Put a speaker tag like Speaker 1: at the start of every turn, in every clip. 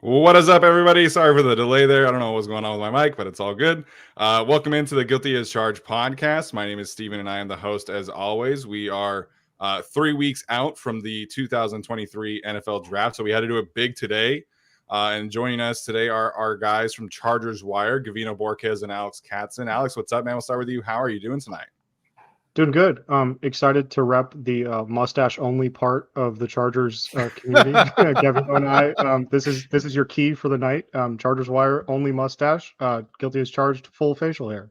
Speaker 1: What is up, everybody? Sorry for the delay there. I don't know what's going on with my mic, but it's all good. Welcome into the Guilty as Charged podcast. My name is Steven, and I am the host as always. We are 3 weeks out from the 2023 NFL Draft, so we had to do it big today. And joining us today are our guys from Chargers Wire, Gavino, Borquez, and Alex Katson. Alex, what's up, man? We'll start with you. How are you doing tonight?
Speaker 2: Doing good. Excited to rep the mustache only part of the Chargers community. Gavino and I. This is your key for the night. Chargers Wire only mustache. Guilty as charged. Full facial hair.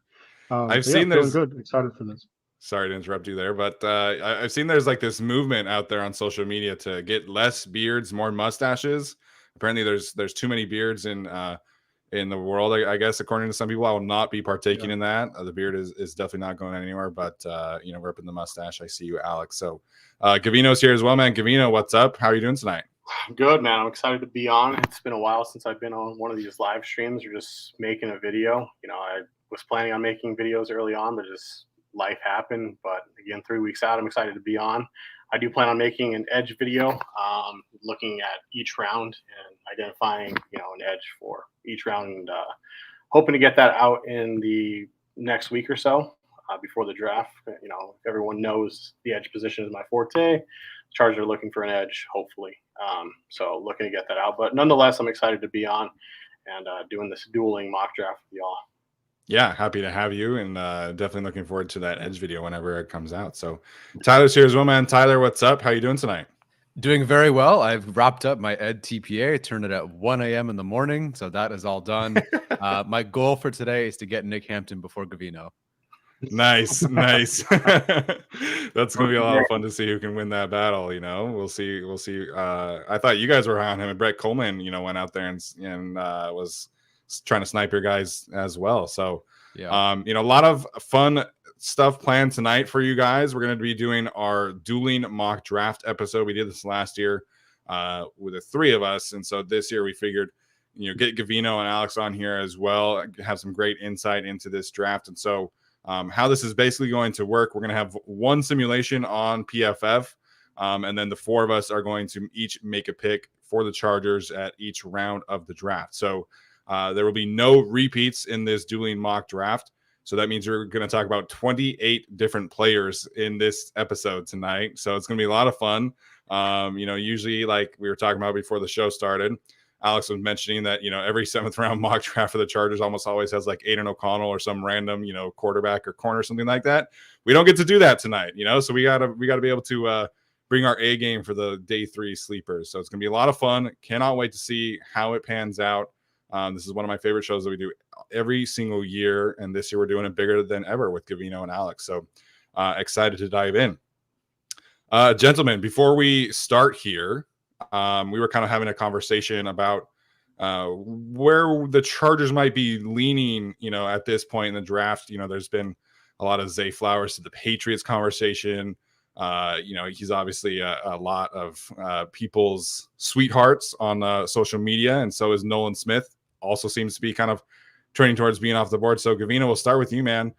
Speaker 1: I've
Speaker 2: Yeah,
Speaker 1: seen
Speaker 2: feeling
Speaker 1: there's.
Speaker 2: good. Excited for this.
Speaker 1: Sorry to interrupt you there, but I've seen there's like this movement out there on social media to get less beards, more mustaches. Apparently, there's too many beards in the world. I guess according to some people, I will not be partaking in that. The beard is definitely not going anywhere. But ripping the mustache, I see you, Alex. So Gavino's here as well, man. Gavino, what's up? How are you doing tonight?
Speaker 3: Good, man. I'm excited to be on. It's been a while since I've been on one of these live streams or just making a video. I was planning on making videos early on, but just life happened. But again, 3 weeks out, I'm excited to be on. I do plan on making an edge video, looking at each round and identifying, an edge for each round, and hoping to get that out in the next week or so before the draft. Everyone knows the edge position is my forte. Chargers are looking for an edge, hopefully. So looking to get that out. But nonetheless, I'm excited to be on and doing this dueling mock draft with y'all.
Speaker 1: Yeah, happy to have you, and definitely looking forward to that edge video whenever it comes out. So Tyler's here as well, man. Tyler, what's up? How you doing tonight?
Speaker 4: Doing very well. I've wrapped up my Ed TPA. I turned it at 1 a.m. in the morning, so that is all done. My goal for today is to get Nick Hampton before Gavino.
Speaker 1: Nice. That's gonna be a lot of fun to see who can win that battle. We'll see. I thought you guys were high on him, and Brett Coleman, went out there and was trying to snipe your guys as well. So,
Speaker 4: yeah,
Speaker 1: a lot of fun stuff planned tonight for you guys. We're going to be doing our dueling mock draft episode. We did this last year with the three of us, and so this year we figured, get Gavino and Alex on here as well, have some great insight into this draft. And so, how this is basically going to work, we're going to have one simulation on PFF, and then the four of us are going to each make a pick for the Chargers at each round of the draft. So there will be no repeats in this dueling mock draft. So that means we're going to talk about 28 different players in this episode tonight. So it's going to be a lot of fun. Usually, like we were talking about before the show started, Alex was mentioning that, every 7th round mock draft for the Chargers almost always has like Aiden O'Connell or some random, quarterback or corner, something like that. We don't get to do that tonight, so we gotta be able to bring our A game for the day 3 sleepers. So it's going to be a lot of fun. Cannot wait to see how it pans out. This is one of my favorite shows that we do every single year, and this year we're doing it bigger than ever with Gavino and Alex. So excited to dive in. Gentlemen, before we start here, we were kind of having a conversation about where the Chargers might be leaning, at this point in the draft. There's been a lot of Zay Flowers to the Patriots conversation. He's obviously a lot of people's sweethearts on social media, and so is Nolan Smith. Also seems to be kind of trending towards being off the board. So Gavino, we'll start with you, man.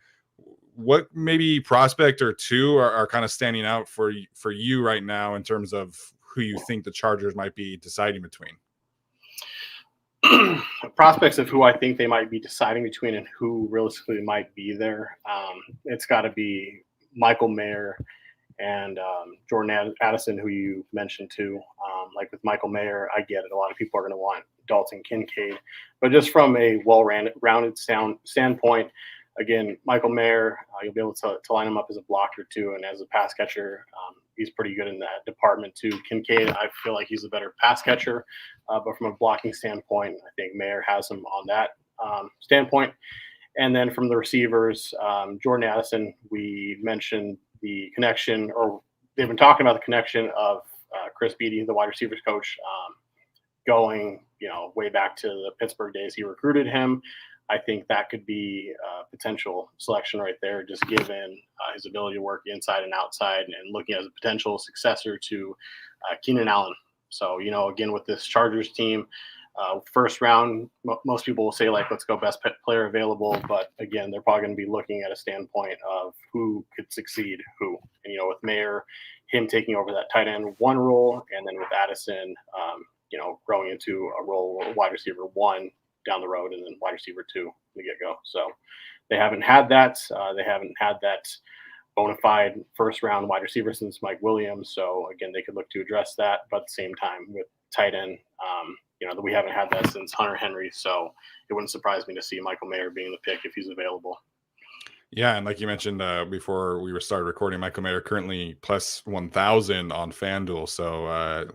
Speaker 1: What maybe prospect or two are kind of standing out for you right now in terms of who you think the Chargers might be deciding between?
Speaker 3: Prospects of who I think they might be deciding between and who realistically might be there. It's got to be Michael Mayer and Jordan Addison, who you mentioned too. Like with Michael Mayer, I get it. A lot of people are going to want Dalton Kincaid. But just from a well-rounded standpoint, again, Michael Mayer, you'll be able to line him up as a blocker too, and as a pass catcher, he's pretty good in that department too. Kincaid, I feel like he's a better pass catcher, but from a blocking standpoint, I think Mayer has him on that standpoint. And then from the receivers, Jordan Addison, we mentioned the connection, or they've been talking about the connection of Chris Beatty, the wide receivers coach, going, way back to the Pittsburgh days. He recruited him. I think that could be a potential selection right there, just given his ability to work inside and outside and looking as a potential successor to Keenan Allen. So, again, with this Chargers team, first round, most people will say, like, let's go best player available. But, again, they're probably going to be looking at a standpoint of who could succeed who. And, with Mayer, him taking over that tight end 1 role, and then with Addison, growing into a role of wide receiver 1 down the road and then wide receiver 2 from the get-go. So they haven't had that. They haven't had that bona fide first-round wide receiver since Mike Williams. So, again, they could look to address that. But at the same time, with tight end, we haven't had that since Hunter Henry. So it wouldn't surprise me to see Michael Mayer being the pick if he's available.
Speaker 1: Yeah, and like you mentioned before we started recording, Michael Mayer currently plus 1,000 on FanDuel. So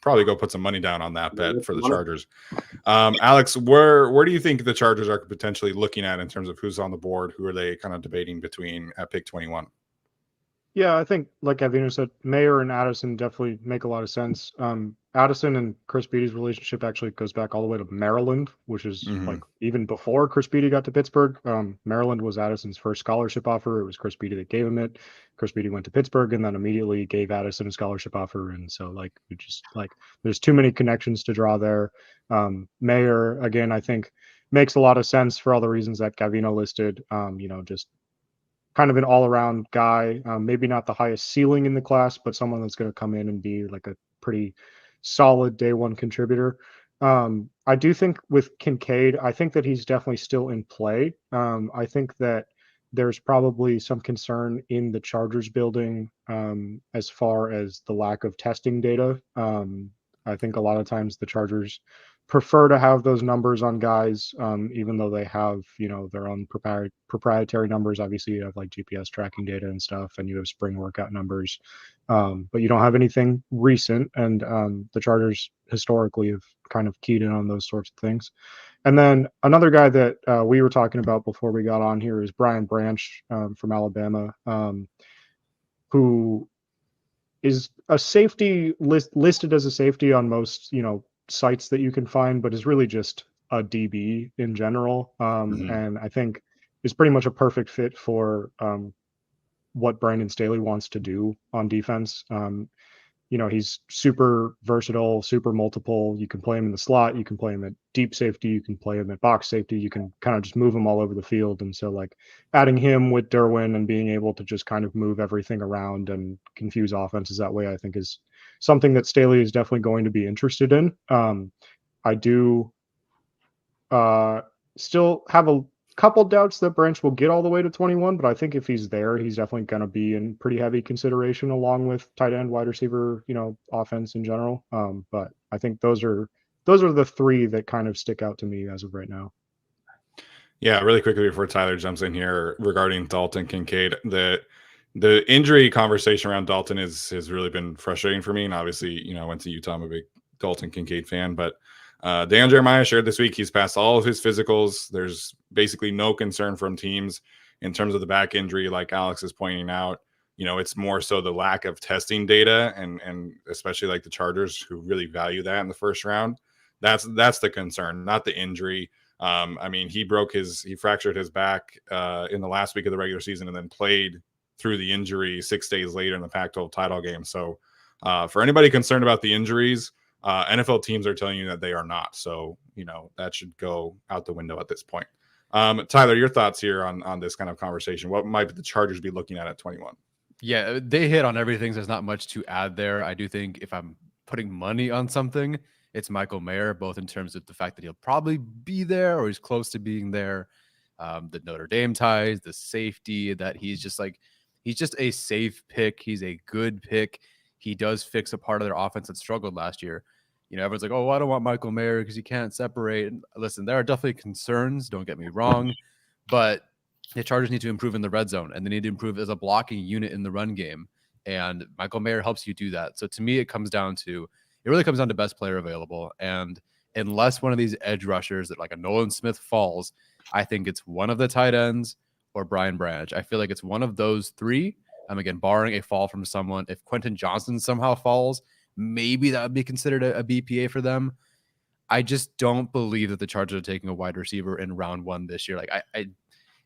Speaker 1: probably go put some money down on that bet for the Chargers. Alex, where do you think the Chargers are potentially looking at in terms of who's on the board? Who are they kind of debating between at pick 21?
Speaker 2: Yeah, I think, like Gavino said, Mayer and Addison definitely make a lot of sense. Addison and Chris Beatty's relationship actually goes back all the way to Maryland, which is like even before Chris Beatty got to Pittsburgh. Maryland was Addison's first scholarship offer. It was Chris Beatty that gave him it. Chris Beatty went to Pittsburgh and then immediately gave Addison a scholarship offer. And so, there's too many connections to draw there. Mayer, again, I think makes a lot of sense for all the reasons that Gavino listed. Just kind of an all-around guy, maybe not the highest ceiling in the class, but someone that's going to come in and be like a pretty solid day one contributor. I do think with Kincaid, I think that he's definitely still in play. I think that there's probably some concern in the Chargers building as far as the lack of testing data. I think a lot of times the Chargers prefer to have those numbers on guys, even though they have, their own proprietary numbers. Obviously, you have like GPS tracking data and stuff, and you have spring workout numbers, but you don't have anything recent. And the Chargers historically have kind of keyed in on those sorts of things. And then another guy that we were talking about before we got on here is Brian Branch from Alabama, who is a safety listed as a safety on most, sites that you can find, but is really just a DB in general. And I think is pretty much a perfect fit for what Brandon Staley wants to do on defense. He's super versatile, super multiple. You can play him in the slot, you can play him at deep safety, you can play him at box safety, you can kind of just move him all over the field. And so adding him with Derwin and being able to just kind of move everything around and confuse offenses that way, I think is something that Staley is definitely going to be interested in. I do still have a couple doubts that Branch will get all the way to 21, but I think if he's there, he's definitely going to be in pretty heavy consideration along with tight end, wide receiver, offense in general. But I think those are the three that kind of stick out to me as of right now.
Speaker 1: Yeah, really quickly before Tyler jumps in here regarding Dalton Kincaid, the injury conversation around Dalton has really been frustrating for me. And obviously, I went to Utah. I'm a big Dalton Kincaid fan, but Dan Jeremiah shared this week he's passed all of his physicals. There's basically no concern from teams in terms of the back injury, like Alex is pointing out. It's more so the lack of testing data, and especially like the Chargers, who really value that in the first round. That's the concern, not the injury. He fractured his back in the last week of the regular season and then played through the injury 6 days later in the Pac-12 title game. So for anybody concerned about the injuries, NFL teams are telling you that they are not. So, that should go out the window at this point. Tyler, your thoughts here on this kind of conversation. What might the Chargers be looking at 21?
Speaker 4: Yeah, they hit on everything. So there's not much to add there. I do think if I'm putting money on something, it's Michael Mayer, both in terms of the fact that he'll probably be there or he's close to being there. The Notre Dame ties, the safety, that he's just a safe pick. He's a good pick. He does fix a part of their offense that struggled last year. Everyone's like, oh, I don't want Michael Mayer because he can't separate. And listen, there are definitely concerns. Don't get me wrong. But the Chargers need to improve in the red zone, and they need to improve as a blocking unit in the run game. And Michael Mayer helps you do that. So to me, it really comes down to best player available. And unless one of these edge rushers that like a Nolan Smith falls, I think it's one of the tight ends or Brian Branch. I feel like it's one of those three. Again, barring a fall from someone. If Quentin Johnson somehow falls, maybe that would be considered a BPA for them. I just don't believe that the Chargers are taking a wide receiver in round one this year.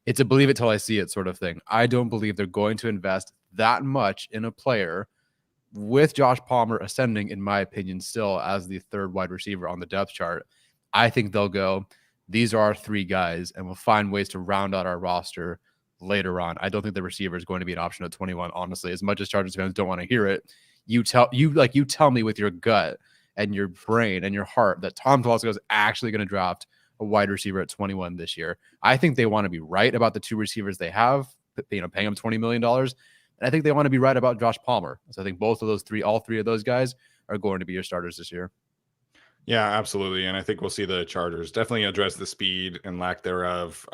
Speaker 4: It's a believe it till I see it sort of thing. I don't believe they're going to invest that much in a player with Josh Palmer ascending, in my opinion, still as the third wide receiver on the depth chart. I think they'll go, these are our three guys, and we'll find ways to round out our roster later on. I don't think the receiver is going to be an option at 21, honestly. As much as Chargers fans don't want to hear it, you tell me with your gut and your brain and your heart that Tom Telesco is actually going to draft a wide receiver at 21 this year. I think they want to be right about the 2 receivers they have, paying them $20 million. And I think they want to be right about Josh Palmer. So I think all 3 of those guys are going to be your starters this year.
Speaker 1: Yeah, absolutely. And I think we'll see the Chargers definitely address the speed and lack thereof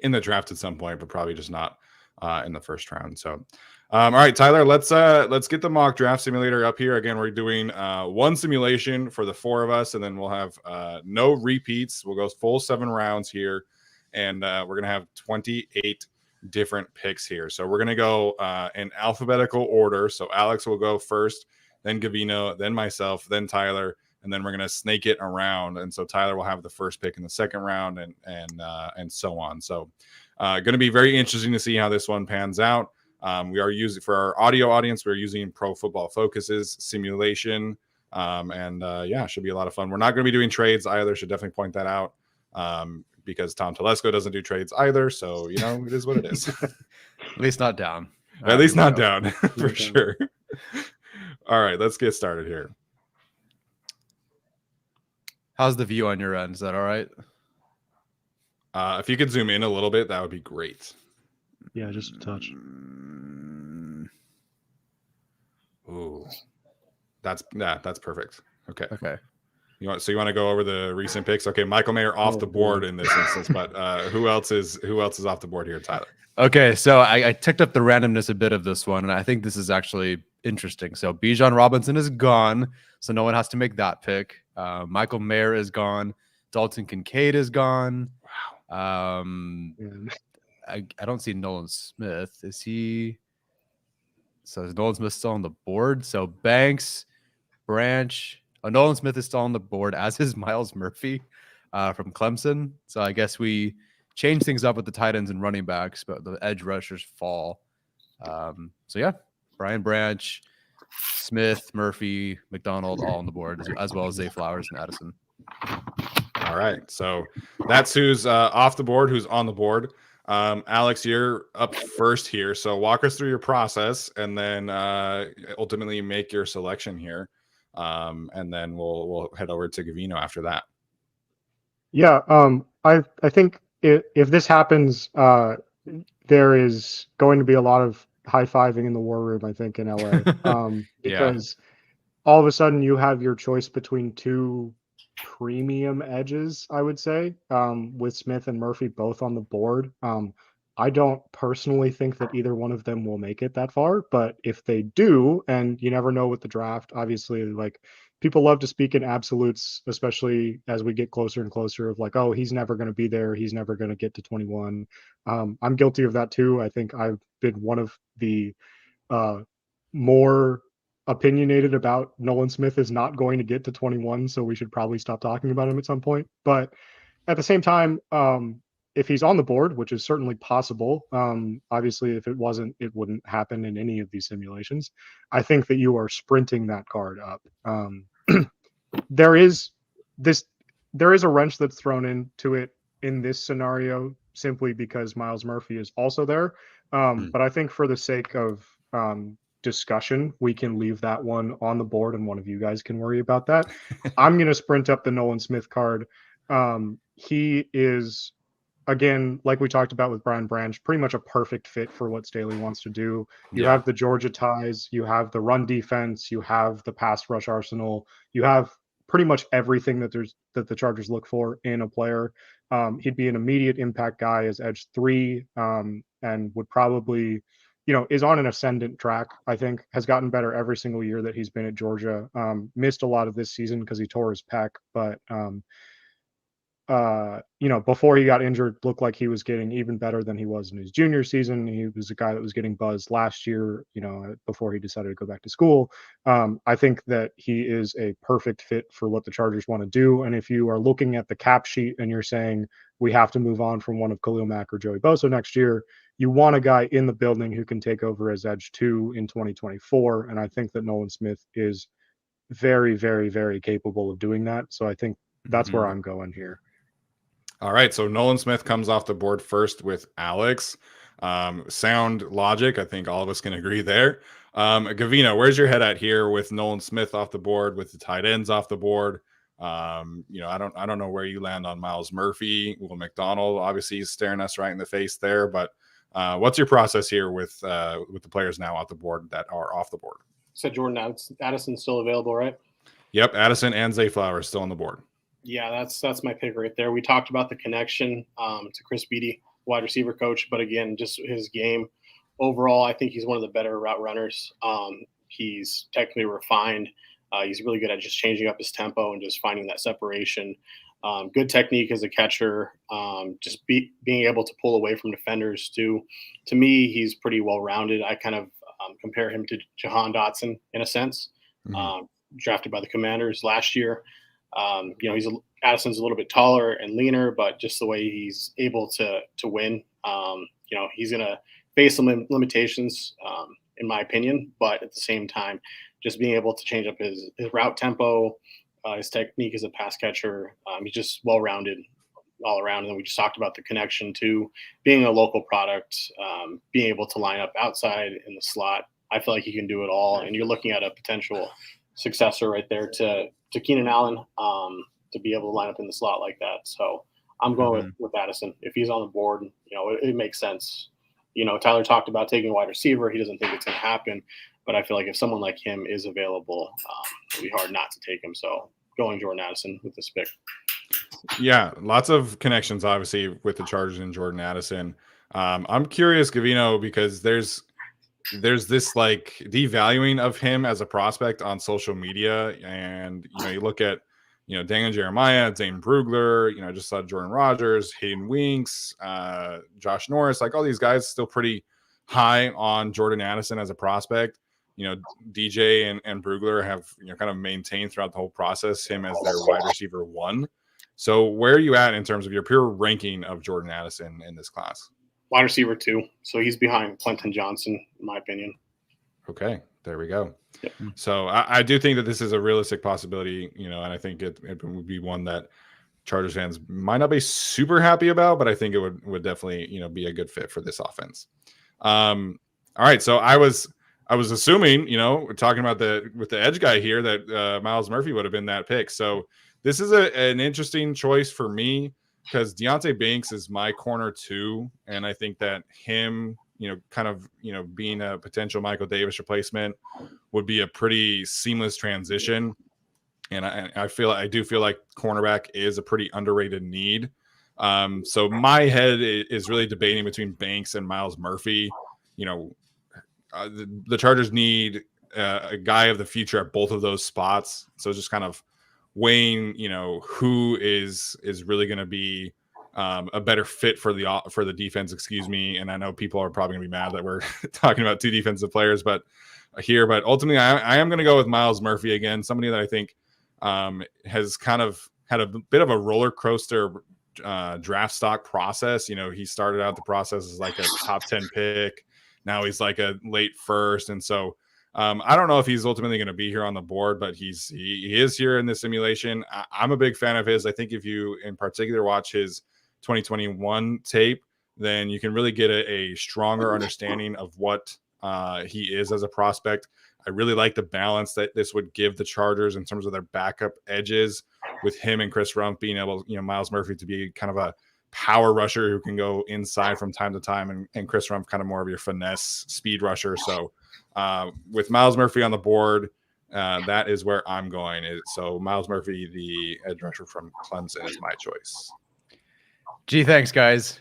Speaker 1: in the draft at some point, but probably just not in the first round. So, all right, Tyler, let's get the mock draft simulator up here. Again, we're doing one simulation for the 4 of us, and then we'll have no repeats. We'll go full 7 rounds here, and we're going to have 28 different picks here. So we're going to go in alphabetical order. So Alex will go first, then Gavino, then myself, then Tyler, and then we're going to snake it around. And so Tyler will have the first pick in the second round and so on. So going to be very interesting to see how this one pans out. We are using, for our audio audience, we're using Pro Football Focus's simulation. Yeah, should be a lot of fun. We're not going to be doing trades either. Should definitely point that out because Tom Telesco doesn't do trades either. So, it is what it is.
Speaker 4: At least not down.
Speaker 1: At least not down for sure. All right, let's get started here.
Speaker 4: How's the view on your end? Is that all right?
Speaker 1: If you could zoom in a little bit, that would be great.
Speaker 2: Yeah, just a touch.
Speaker 1: Ooh, that's perfect. Okay. You want to go over the recent picks? Okay, Michael Mayer off the board in this instance, but who else is off the board here, Tyler?
Speaker 4: Okay, so I ticked up the randomness a bit of this one, and I think this is actually interesting. So Bijan Robinson is gone, so no one has to make that pick. Michael Mayer is gone. Dalton Kincaid is gone. Wow. I don't see Nolan Smith. Is he? So is Nolan Smith still on the board? So Banks, Branch. Oh, Nolan Smith is still on the board, as is Miles Murphy from Clemson. So I guess we change things up with the tight ends and running backs, but the edge rushers fall. So yeah, Brian Branch, Smith, Murphy, McDonald, all on the board, as well as Zay Flowers and Addison.
Speaker 1: All right, so that's who's off the board, who's on the board. Alex, you're up first here, so walk us through your process, and then ultimately make your selection here, and then we'll head over to Gavino after that.
Speaker 2: Yeah, I think if this happens, there is going to be a lot of high-fiving in the war room, I think, in LA, because all of a sudden you have your choice between 2 premium edges, I would say, with Smith and Murphy both on the board. I don't personally think that either one of them will make it that far, but if they do, and you never know with the draft, obviously, like, people love to speak in absolutes, especially as we get closer and closer of like, oh, he's never going to be there. He's never going to get to 21. I'm guilty of that too. I think I've been one of the more opinionated about Nolan Smith is not going to get to 21, so we should probably stop talking about him at some point. But at the same time, if he's on the board, which is certainly possible, obviously if it wasn't, it wouldn't happen in any of these simulations. I think that you are sprinting that card up. There is a wrench that's thrown into it in this scenario simply because Miles Murphy is also there. But I think for the sake of discussion, we can leave that one on the board and one of you guys can worry about that. I'm going to sprint up the Nolan Smith card. He is, again, like we talked about with Brian Branch, pretty much a perfect fit for what Staley wants to do. You have the Georgia ties, you have the run defense, you have the pass rush arsenal, you have pretty much everything that the Chargers look for in a player. He'd be an immediate impact guy as edge 3, and would probably, is on an ascendant track. I think has gotten better every single year that he's been at Georgia. Missed a lot of this season because he tore his pec, but before he got injured, looked like he was getting even better than he was in his junior season. He was a guy that was getting buzzed last year, before he decided to go back to school. I think that he is a perfect fit for what the Chargers want to do. And if you are looking at the cap sheet and you're saying we have to move on from one of Khalil Mack or Joey Bosa next year, you want a guy in the building who can take over as edge 2 in 2024. And I think that Nolan Smith is very, very, very capable of doing that. So I think that's where I'm going here.
Speaker 1: All right, so Nolan Smith comes off the board first with Alex. Sound logic. I think all of us can agree there. Gavino, where's your head at here with Nolan Smith off the board, with the tight ends off the board? I don't know where you land on Miles Murphy. Will McDonald, obviously, he's staring us right in the face there. But what's your process here with the players now off the board that are off the board?
Speaker 3: So Jordan Addison's still available, right?
Speaker 1: Yep, Addison and Zay Flowers still on the board.
Speaker 3: Yeah, that's my pick right there. We talked about the connection to Chris Beatty, wide receiver coach, but again, just his game overall, I think he's one of the better route runners. He's technically refined. He's really good at just changing up his tempo and just finding that separation. Good technique as a catcher. Just being able to pull away from defenders too. To me, he's pretty well-rounded. I kind of compare him to Jahan Dotson in a sense. Drafted by the Commanders last year. Addison's a little bit taller and leaner, but just the way he's able to win, he's going to face some limitations, in my opinion. But at the same time, just being able to change up his route tempo, his technique as a pass catcher, he's just well-rounded all around. And then we just talked about the connection to being a local product, being able to line up outside in the slot. I feel like he can do it all. And you're looking at a potential successor right there to Keenan Allen, to be able to line up in the slot like that. So I'm going with Addison. If he's on the board, it makes sense. Tyler talked about taking a wide receiver. He doesn't think it's going to happen, but I feel like if someone like him is available, it'd be hard not to take him. So going Jordan Addison with this pick.
Speaker 1: Yeah, lots of connections, obviously, with the Chargers and Jordan Addison. I'm curious, Gavino, because there's this like devaluing of him as a prospect on social media, and you look at Daniel Jeremiah, Zane Brugler, I just saw Jordan Rogers, Hayden Winks, Josh Norris, like all these guys still pretty high on Jordan Addison as a prospect. DJ and Brugler have kind of maintained throughout the whole process him as their wide receiver 1. So where are you at in terms of your pure ranking of Jordan Addison in this class?
Speaker 3: Wide receiver 2. So he's behind Quentin Johnson, in my opinion.
Speaker 1: Okay, there we go.
Speaker 3: Yep.
Speaker 1: So I do think that this is a realistic possibility, and I think it would be one that Chargers fans might not be super happy about, but I think it would definitely, be a good fit for this offense. All right. So I was assuming, we're talking about with the edge guy here that Miles Murphy would have been that pick. So this is an interesting choice for me because Deonte Banks is my corner 2. And I think that him, being a potential Michael Davis replacement would be a pretty seamless transition. And I do feel like cornerback is a pretty underrated need. So my head is really debating between Banks and Miles Murphy. The Chargers need a guy of the future at both of those spots. So just kind of weighing, who is really going to be a better fit for the defense, And I know people are probably gonna be mad that we're talking about 2 defensive players, but ultimately I am going to go with Miles Murphy again, somebody that I think has kind of had a bit of a roller coaster draft stock process. He started out the process as like a top 10 pick. Now he's like a late first. And so I don't know if he's ultimately going to be here on the board, but he is here in the simulation. I'm a big fan of his. I think if you in particular watch his 2021 tape, then you can really get a stronger understanding of what he is as a prospect. I really like the balance that this would give the Chargers in terms of their backup edges with him and Chris Rumph being able, Miles Murphy to be kind of a power rusher who can go inside from time to time, and Chris Rumph kind of more of your finesse speed rusher. So with Miles Murphy on the board, that is where I'm going. So Miles Murphy, the edge rusher from Clemson, is my choice.
Speaker 4: Gee, thanks, guys.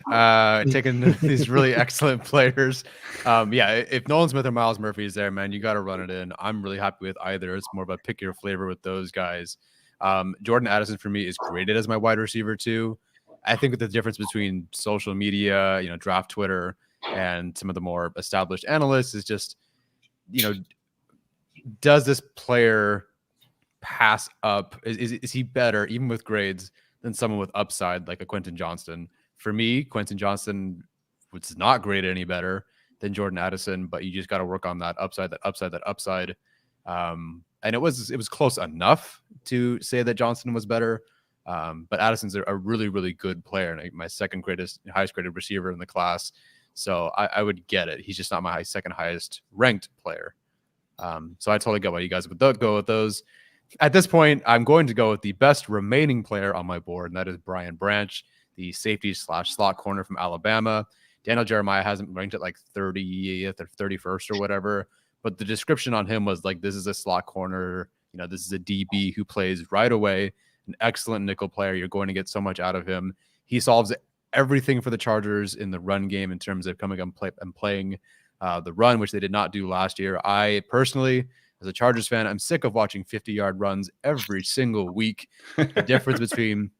Speaker 4: Taking these really excellent players. If Nolan Smith or Miles Murphy is there, man, you got to run it in. I'm really happy with either. It's more of a pick your flavor with those guys. Jordan Addison for me is graded as my wide receiver 2. I think the difference between social media, draft Twitter, and some of the more established analysts is just, does this player pass up? Is he better, even with grades, than someone with upside like a Quentin Johnston? For me, Quentin Johnston was not graded any better than Jordan Addison, but you just got to work on that upside. And it was close enough to say that Johnston was better. But Addison's a really, really good player, and my highest graded receiver in the class. So I would get it. He's just not my second highest ranked player. So I totally get why you guys would go with those. At this point, I'm going to go with the best remaining player on my board, and that is Brian Branch, the safety / slot corner from Alabama. Daniel Jeremiah hasn't ranked at like 30th or 31st or whatever, but the description on him was like, this is a slot corner. You know, this is a DB who plays right away, an excellent nickel player. You're going to get so much out of him. He solves everything for the Chargers in the run game in terms of coming and playing the run, which they did not do last year. I personally, as a Chargers fan, I'm sick of watching 50-yard runs every single week. The difference between,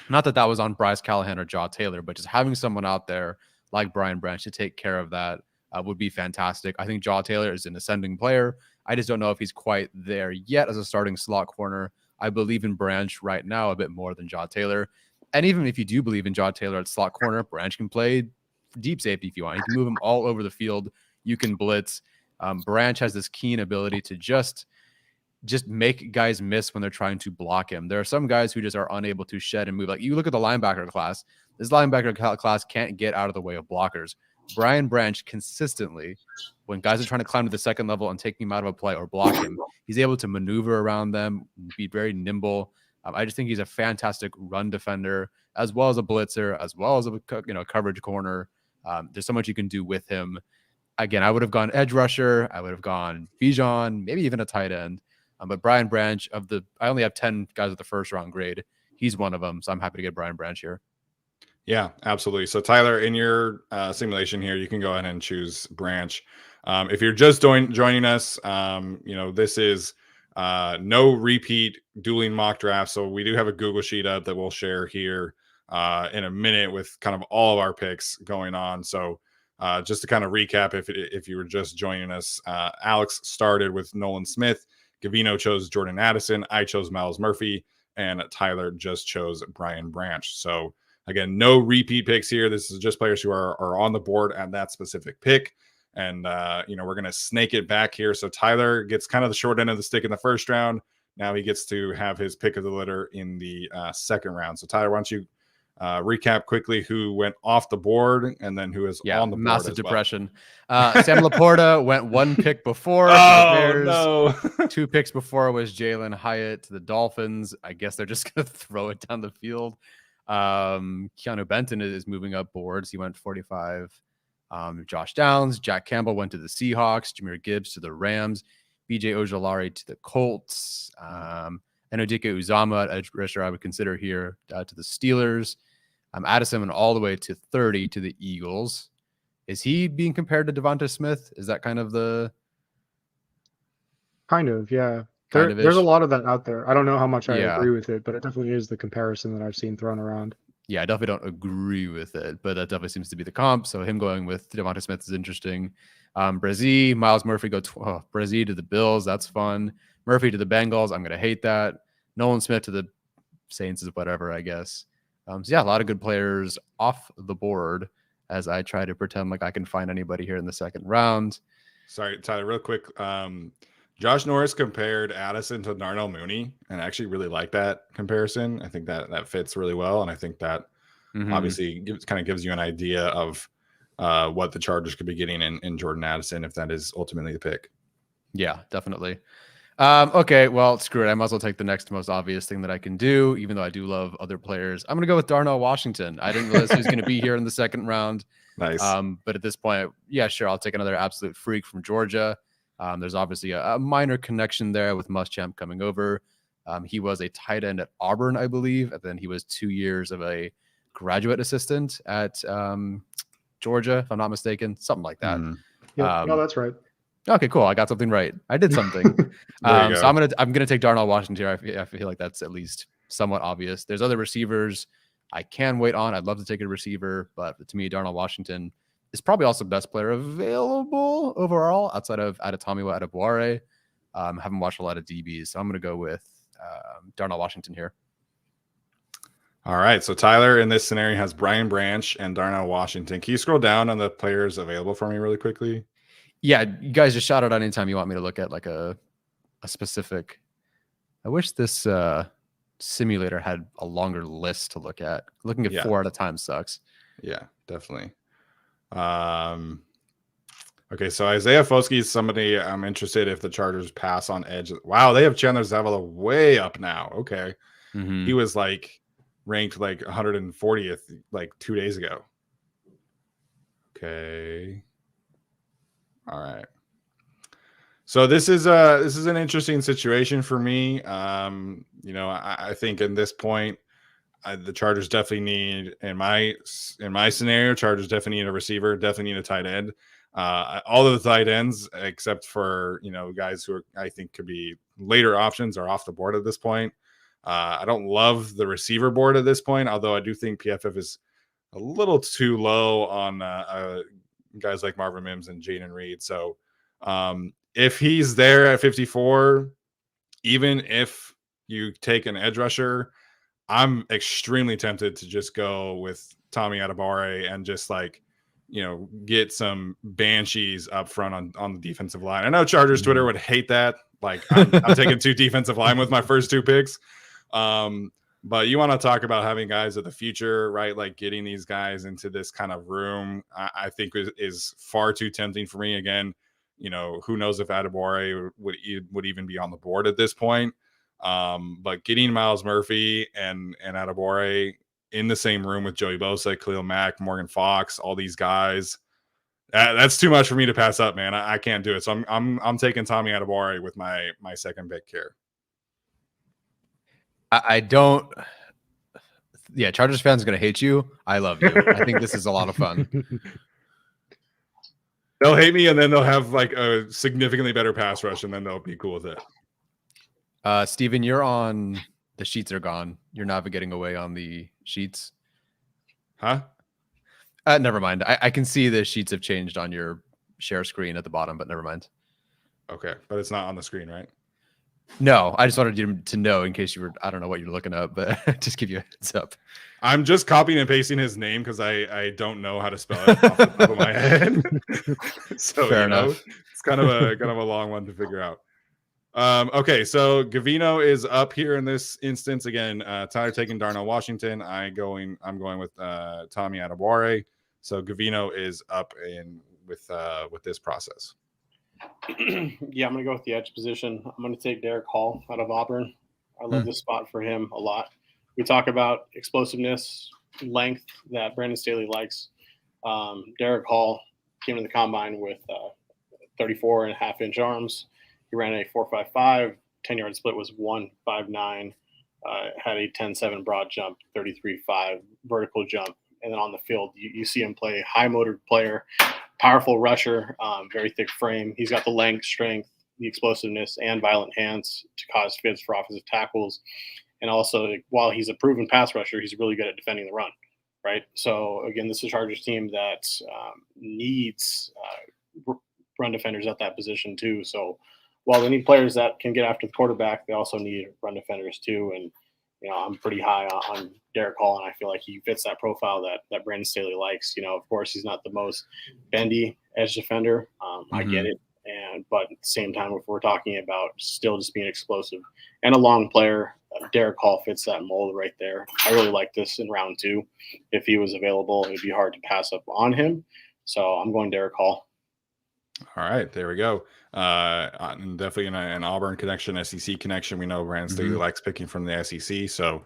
Speaker 4: not that was on Bryce Callahan or Jaw Taylor, but just having someone out there like Brian Branch to take care of that would be fantastic. I think Jaw Taylor is an ascending player. I just don't know if he's quite there yet as a starting slot corner. I believe in Branch right now a bit more than Jaw Taylor. And even if you do believe in Jaw Taylor at slot corner, Branch can play deep safety if you want. You can move him all over the field. You can blitz. Branch has this keen ability to just make guys miss when they're trying to block him. There are some guys who just are unable to shed and move. Like you look at the linebacker class. This linebacker class can't get out of the way of blockers. Brian Branch consistently, when guys are trying to climb to the second level and take him out of a play or block him, he's able to maneuver around them, be very nimble. I just think he's a fantastic run defender, as well as a blitzer, as well as a coverage corner. There's so much you can do with him. Again, I would have gone edge rusher. I would have gone Bijan, maybe even a tight end. But Brian Branch, I only have 10 guys with the first round grade. He's one of them, so I'm happy to get Brian Branch here.
Speaker 1: Yeah, absolutely. So Tyler, in your simulation here, you can go ahead and choose Branch. If you're just joining us, this is no repeat dueling mock draft. So we do have a Google sheet up that we'll share here in a minute with kind of all of our picks going on. So just to kind of recap, if you were just joining us, Alex started with Nolan Smith. Gavino chose Jordan Addison. I chose Miles Murphy, and Tyler just chose Brian Branch. So again, no repeat picks here. This is just players who are on the board at that specific pick. And, we're going to snake it back here. So Tyler gets kind of the short end of the stick in the first round. Now he gets to have his pick of the litter in the second round. So Tyler, why don't you recap quickly who went off the board and then who is on the board.
Speaker 4: Massive depression. Sam Laporta went one pick before.
Speaker 1: No.
Speaker 4: 2 picks before was Jalen Hyatt to the Dolphins. I guess they're just going to throw it down the field. Keanu Benton is moving up boards. He went 45. Josh Downs, Jack Campbell went to the Seahawks, Jahmyr Gibbs to the Rams, BJ Ojolari to the Colts, and Odika Uzama at edge rusher I would consider here to the Steelers. Addison all the way to 30 to the Eagles. Is he being compared to Devonta Smith? Is that kind of the...
Speaker 2: Kind of, yeah. There's a lot of that out there. I don't know how much I agree with it, but it definitely is the comparison that I've seen thrown around.
Speaker 4: Yeah, I definitely don't agree with it, but that definitely seems to be the comp. So him going with Devonta Smith is interesting. Brazee, Miles Murphy Brazee to the Bills. That's fun. Murphy to the Bengals. I'm going to hate that. Nolan Smith to the Saints is whatever, I guess. So yeah, a lot of good players off the board as I try to pretend like I can find anybody here in the second round.
Speaker 1: Sorry, Tyler, real quick. Josh Norris compared Addison to Darnell Mooney, and I actually really like that comparison. I think that fits really well, and I think that obviously gives you an idea of what the Chargers could be getting in Jordan Addison if that is ultimately the pick.
Speaker 4: Yeah, definitely. Okay, well, screw it. I might as well take the next most obvious thing that I can do, even though I do love other players. I'm going to go with Darnell Washington. I didn't realize he was going to be here in the second round.
Speaker 1: Nice.
Speaker 4: But at this point, yeah, sure, I'll take another absolute freak from Georgia. There's obviously a minor connection there with Muschamp coming over. He was a tight end at Auburn, I believe, and then he was 2 years of a graduate assistant at Georgia, if I'm not mistaken, something like that.
Speaker 2: Yeah, no, that's right.
Speaker 4: Okay, cool. I got something right. I did something. So I'm gonna take Darnell Washington here. I feel like that's at least somewhat obvious. There's other receivers I can wait on. I'd love to take a receiver, but to me, Darnell Washington is probably also the best player available overall outside of Adetomiwa Adebawore. Haven't watched a lot of DBs, so I'm going to go with Darnell Washington here.
Speaker 1: All right, so Tyler in this scenario has Brian Branch and Darnell Washington. Can you scroll down on the players available for me really quickly?
Speaker 4: Yeah, you guys just shout out anytime you want me to look at like a specific. I wish this simulator had a longer list to look at. Looking at 4 at a time sucks.
Speaker 1: Yeah, definitely. Okay, so Isaiah Foskey is somebody I'm interested if the Chargers pass on edge. Wow, they have Chandler Zavala way up now. Okay.
Speaker 4: Mhm.
Speaker 1: He was like ranked like 140th like 2 days ago. Okay. All right. So this is an interesting situation for me. I think in this point, the Chargers definitely need in my scenario, Chargers definitely need a receiver, definitely need a tight end. All of the tight ends, except for guys who I think could be later options, are off the board at this point. I don't love the receiver board at this point, although I do think PFF is a little too low on guys like Marvin Mims and Jaden Reed. So if he's there at 54, even if you take an edge rusher, I'm extremely tempted to just go with Tommy Adebawore and just get some banshees up front on the defensive line. I know Chargers Twitter would hate that. Like I'm taking 2 defensive line with my first 2 picks. But you want to talk about having guys of the future, right? Like getting these guys into this kind of room, I think is far too tempting for me. Again, who knows if Adebawore would even be on the board at this point. But getting Miles Murphy and Adebawore in the same room with Joey Bosa, Khalil Mack, Morgan Fox, all these guys, that's too much for me to pass up, man. I can't do it. So I'm taking Tommy Adebawore with my second pick here.
Speaker 4: I don't. Yeah, Chargers fans are going to hate you. I love you. I think this is a lot of fun.
Speaker 1: They'll hate me, and then they'll have like a significantly better pass rush, and then they'll be cool with it.
Speaker 4: Steven, you're on. The sheets are gone. You're navigating away on the sheets.
Speaker 1: Huh?
Speaker 4: Never mind. I can see the sheets have changed on your share screen at the bottom, but never mind.
Speaker 1: Okay, but it's not on the screen, right?
Speaker 4: No, I just wanted you to know in case you were, I don't know what you're looking up, but just give you a heads up.
Speaker 1: I'm just copying and pasting his name because I don't know how to spell it off the top of my head. So
Speaker 4: Fair enough.
Speaker 1: It's kind of a long one to figure out. Okay, so Gavino is up here in this instance again. Tyler taking Darnell Washington. I'm going with Tommy Adebawore. So Gavino is up in with this process.
Speaker 3: Yeah, I'm going to go with the edge position. I'm going to take Derek Hall out of Auburn. I love this spot for him a lot. We talk about explosiveness, length that Brandon Staley likes. Derek Hall came to the combine with 34.5-inch arms. He ran a 4.55. 10-yard split was 1.59. Had a 10.7 broad jump, 33.5 vertical jump. And then on the field, you see him play high-motored player, powerful rusher, very thick frame. He's got the length, strength, the explosiveness, and violent hands to cause fits for offensive tackles. And also, while he's a proven pass rusher, he's really good at defending the run, right? So, again, this is a Chargers team that needs run defenders at that position too. So, while they need players that can get after the quarterback, they also need run defenders too. And I'm pretty high on Derek Hall, and I feel like he fits that profile that Brandon Staley likes. Of course, he's not the most bendy edge defender. I get it. But at the same time, if we're talking about still just being explosive and a long player, Derek Hall fits that mold right there. I really like this in round 2. If he was available, it'd be hard to pass up on him. So I'm going Derek Hall.
Speaker 1: All right, there we go. And definitely an Auburn connection, SEC connection. We know Brandon Staley likes picking from the SEC, so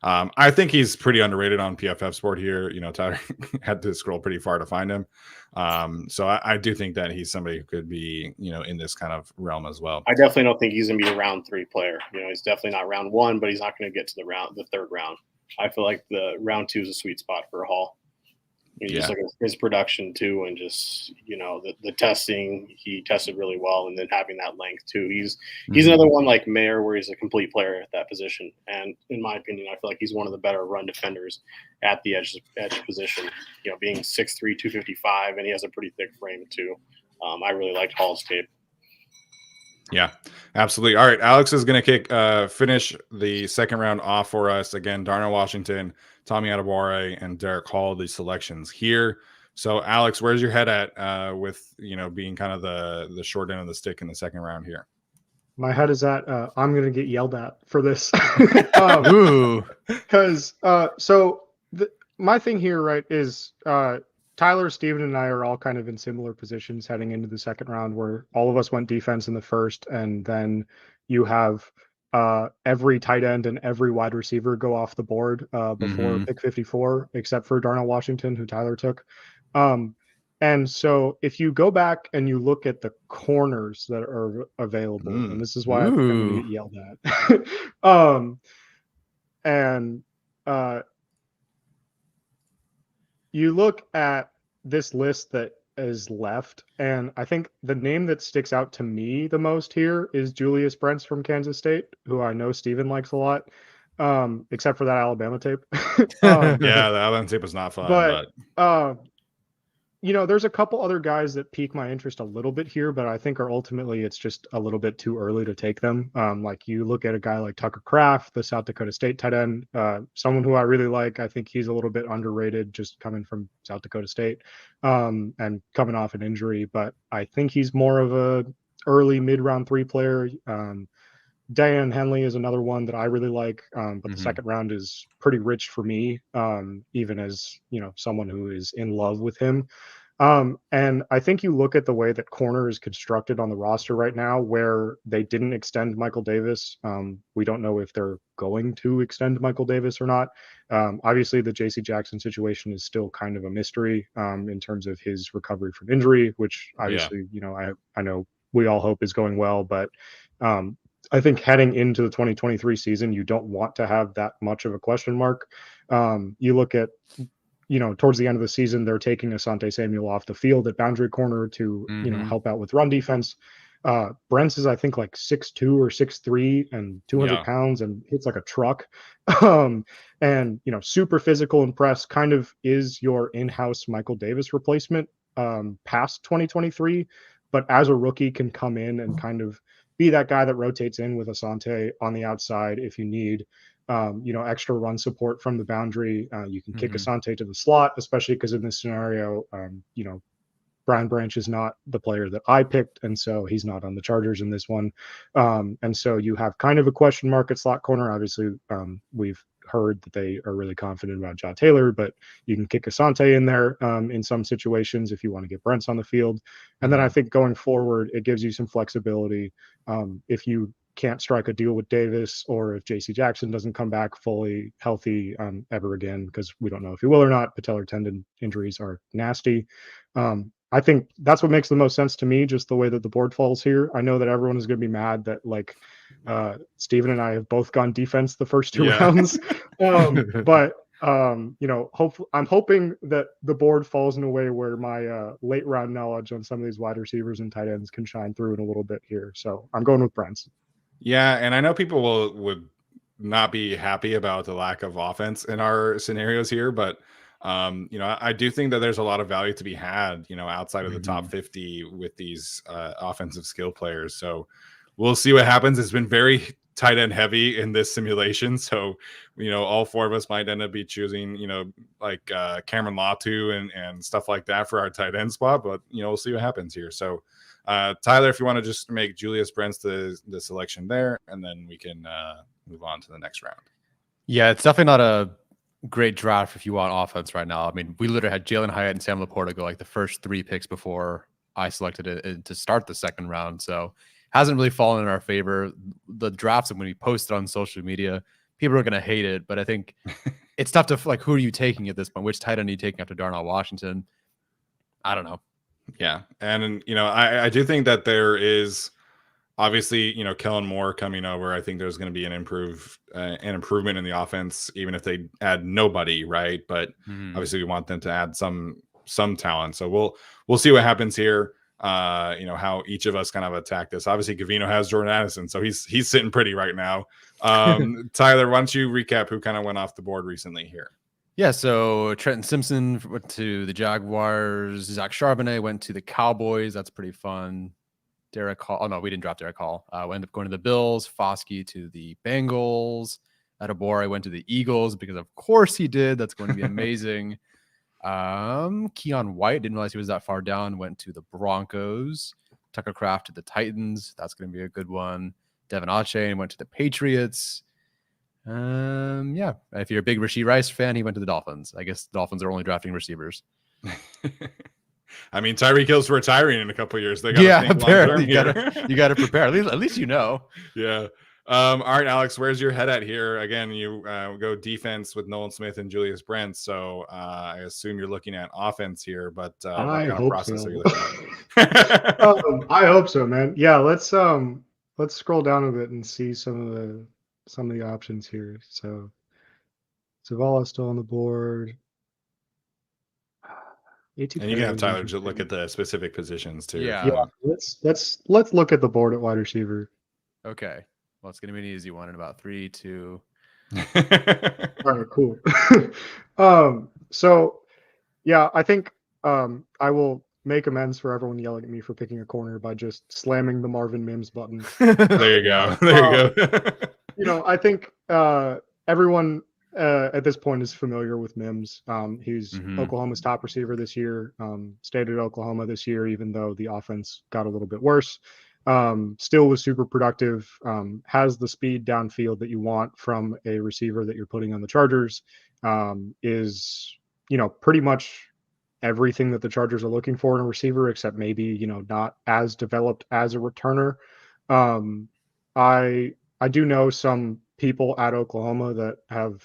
Speaker 1: I think he's pretty underrated on PFF Sport here. Tyler had to scroll pretty far to find him, so I do think that he's somebody who could be in this kind of realm as well.
Speaker 3: I definitely don't think he's going to be a round 3 player. He's definitely not round 1, but he's not going to get to the third round. I feel like the round 2 is a sweet spot for Hall. Just look at his production too, and just the testing, he tested really well, and then having that length too. He's another one like Mayer, where he's a complete player at that position. And in my opinion, I feel like he's one of the better run defenders at the edge position. Being 6'3", 255, and he has a pretty thick frame too. I really liked Hall's tape.
Speaker 1: Yeah, absolutely. All right, Alex is going to finish the second round off for us. Again, Darnell Washington, Tommy Adebawore, and Derek Hall, the selections here. So, Alex, where's your head at with being kind of the short end of the stick in the second round here?
Speaker 2: My head is at I'm going to get yelled at for this.
Speaker 4: Ooh,
Speaker 2: because my thing here, right, is Tyler, Steven, and I are all kind of in similar positions heading into the second round, where all of us went defense in the first, and then you have every tight end and every wide receiver go off the board before
Speaker 4: Mhm.
Speaker 2: pick 54, except for Darnell Washington, who Tyler took. Um, and so if you go back and you look at the corners that are available, and this is why I think I'm going to
Speaker 4: Ooh.
Speaker 2: get yelled at. um, and you look at this list that is left, and I think the name that sticks out to me the most here is Julius Brents from Kansas State, who I know Steven likes a lot, except for that Alabama tape.
Speaker 1: Yeah, the Alabama tape was not fun,
Speaker 2: But
Speaker 1: but
Speaker 2: there's a couple other guys that pique my interest a little bit here, but I think are ultimately it's just a little bit too early to take them. Like you look at a guy like Tucker Kraft, the South Dakota State tight end, someone who I really like. I think he's a little bit underrated just coming from South Dakota State and coming off an injury, but I think he's more of a early mid-round 3 player. Dan Henley is another one that I really like, but the second round is pretty rich for me, even as someone who is in love with him. And I think you look at the way that corner is constructed on the roster right now, where they didn't extend Michael Davis. We don't know if they're going to extend Michael Davis or not. Obviously, the J.C. Jackson situation is still kind of a mystery in terms of his recovery from injury, which
Speaker 1: yeah.
Speaker 2: obviously, I know we all hope is going well, but I think heading into the 2023 season, you don't want to have that much of a question mark. You look at towards the end of the season, they're taking Asante Samuel off the field at boundary corner to, help out with run defense. Brents is, I think, like 6'2" or 6'3" and 200
Speaker 1: Yeah.
Speaker 2: pounds and hits like a truck. And, super physical and press, kind of is your in-house Michael Davis replacement past 2023. But as a rookie, can come in and kind of be that guy that rotates in with Asante on the outside if you need extra run support from the boundary. You can kick Asante to the slot, especially because in this scenario, Brian Branch is not the player that I picked, and so he's not on the Chargers in this one. And so you have kind of a question mark at slot corner. Obviously, we've heard that they are really confident about Ja Taylor, but you can kick Asante in there in some situations if you want to get Brents on the field. And then I think going forward, it gives you some flexibility. If you can't strike a deal with Davis, or if JC Jackson doesn't come back fully healthy ever again, because we don't know if he will or not. Patellar tendon injuries are nasty. I think that's what makes the most sense to me, just the way that the board falls here. I know that everyone is going to be mad that Steven and I have both gone defense the first two rounds. But I'm hoping that the board falls in a way where my late round knowledge on some of these wide receivers and tight ends can shine through in a little bit here. So I'm going with Brents.
Speaker 1: Yeah, and I know people would not be happy about the lack of offense in our scenarios here, but I do think that there's a lot of value to be had, outside of the top 50 with these offensive skill players. So we'll see what happens. It's been very tight end heavy in this simulation. So, all 4 of us might end up be choosing, like Cameron Latu and stuff like that for our tight end spot, but we'll see what happens here. So Tyler, if you want to just make Julius Brents the selection there, and then we can move on to the next round.
Speaker 4: Yeah, it's definitely not a great draft if you want offense right now. I mean, we literally had Jalen Hyatt and Sam Laporta go like the first 3 picks before I selected it to start the second round. So hasn't really fallen in our favor. The drafts, when we post it on social media, people are going to hate it. But I think it's tough to who are you taking at this point? Which tight end are you taking after Darnell Washington? I don't know.
Speaker 1: Yeah. And, I do think that there is obviously, Kellen Moore coming over. I think there's going to be an improvement in the offense, even if they add nobody, right? But obviously we want them to add some talent. So we'll see what happens here. How each of us kind of attack this. Obviously Gavino has Jordan Addison, so he's sitting pretty right now. Tyler, why don't you recap who kind of went off the board recently here?
Speaker 4: Yeah, so Trenton Simpson went to the Jaguars. Zach Charbonnet went to the Cowboys. That's pretty fun. Derek Hall. Oh, no, we didn't drop Derek Hall. We ended up going to the Bills. Foskey to the Bengals. Adebore went to the Eagles because, of course, he did. That's going to be amazing. Keon White, didn't realize he was that far down, went to the Broncos. Tucker Kraft to the Titans. That's going to be a good one. Devin Achane went to the Patriots. Yeah, if you're a big Rashee Rice fan, he went to the Dolphins. I guess the Dolphins are only drafting receivers.
Speaker 1: I mean, Tyreek Hill's retiring in a couple of years. They got to think long
Speaker 4: apparently
Speaker 1: term
Speaker 4: you gotta prepare. At least you know.
Speaker 1: Yeah. All right, Alex, where's your head at here? Again, you go defense with Nolan Smith and Julius Brent. So I assume you're looking at offense here, but what
Speaker 2: I
Speaker 1: kind of
Speaker 2: hope
Speaker 1: process
Speaker 2: so.
Speaker 1: are you looking at?
Speaker 2: I hope so, man. Yeah, let's scroll down a bit and see some of the options here. So Zavala's still on the board.
Speaker 1: And you can have
Speaker 2: is
Speaker 1: Tyler just
Speaker 2: interesting.
Speaker 1: look at the specific positions too.
Speaker 4: Yeah.
Speaker 2: Yeah, let's look at the board at wide receiver.
Speaker 4: Okay. Well, it's gonna be an easy one in about 3, 2.
Speaker 2: All right, cool. So yeah, I think I will make amends for everyone yelling at me for picking a corner by just slamming the Marvin Mims button.
Speaker 1: There you go. There you go.
Speaker 2: I think everyone at this point is familiar with Mims. He's
Speaker 4: Mhm.
Speaker 2: Oklahoma's top receiver this year. Stayed at Oklahoma this year, even though the offense got a little bit worse. Still was super productive. Has the speed downfield that you want from a receiver that you're putting on the Chargers. Is pretty much everything that the Chargers are looking for in a receiver, except maybe not as developed as a returner. I do know some people at Oklahoma that have,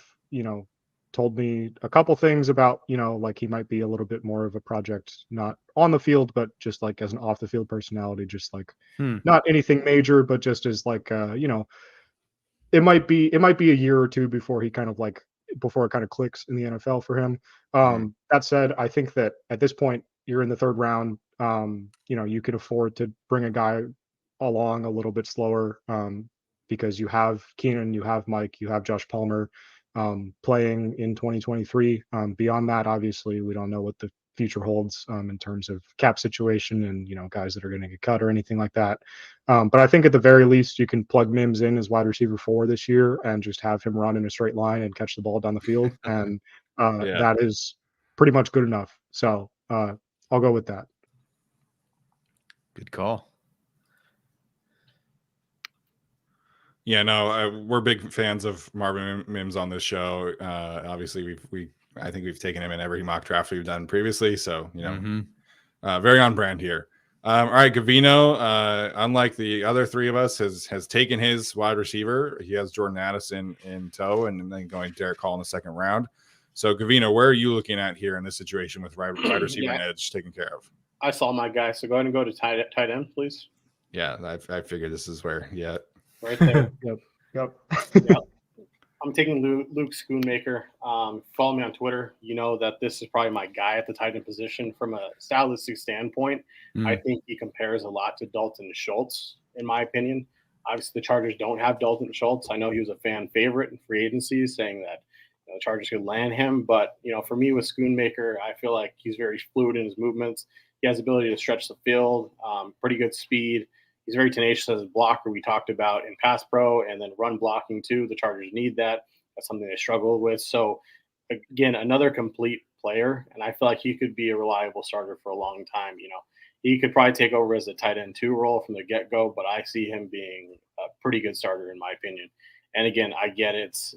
Speaker 2: told me a couple things about, like he might be a little bit more of a project, not on the field, but just like as an off the field personality, just like not anything major, but just as like, it might be a year or two before he kind of like, before it kind of clicks in the NFL for him. That said, I think that at this point you're in the third round. You could afford to bring a guy along a little bit slower, because you have Keenan, you have Mike, you have Josh Palmer playing in 2023. Beyond that, obviously, we don't know what the future holds in terms of cap situation and guys that are going to get cut or anything like that. But I think at the very least, you can plug Mims in as wide receiver 4 this year and just have him run in a straight line and catch the ball down the field, and
Speaker 1: Yeah.
Speaker 2: that is pretty much good enough. So I'll go with that.
Speaker 4: Good call.
Speaker 1: Yeah, no, we're big fans of Marvin Mims on this show. Obviously, I think we've taken him in every mock draft we've done previously. So very on brand here. All right, Gavino, unlike the other three of us, has taken his wide receiver. He has Jordan Addison in tow, and then going Derek Hall in the second round. So, Gavino, where are you looking at here in this situation with wide receiver and edge taken care of?
Speaker 3: I saw my guy, so go ahead and go to tight end, please.
Speaker 1: Yeah, I figured this is where. Yeah,
Speaker 3: right there.
Speaker 2: Yep.
Speaker 3: I'm taking Luke Schoonmaker. Follow me on Twitter. You know that this is probably my guy at the tight end position from a stylistic standpoint. I think he compares a lot to Dalton Schultz, in my opinion. Obviously, the Chargers don't have Dalton Schultz. I know he was a fan favorite in free agency, saying that the Chargers could land him. But, for me with Schoonmaker, I feel like he's very fluid in his movements. He has the ability to stretch the field, pretty good speed. He's very tenacious as a blocker. We talked about in pass pro and then run blocking too. The Chargers need that. That's something they struggle with. So again, another complete player, and I feel like he could be a reliable starter for a long time. He could probably take over as a tight end 2 role from the get go, but I see him being a pretty good starter in my opinion. And again, I get it's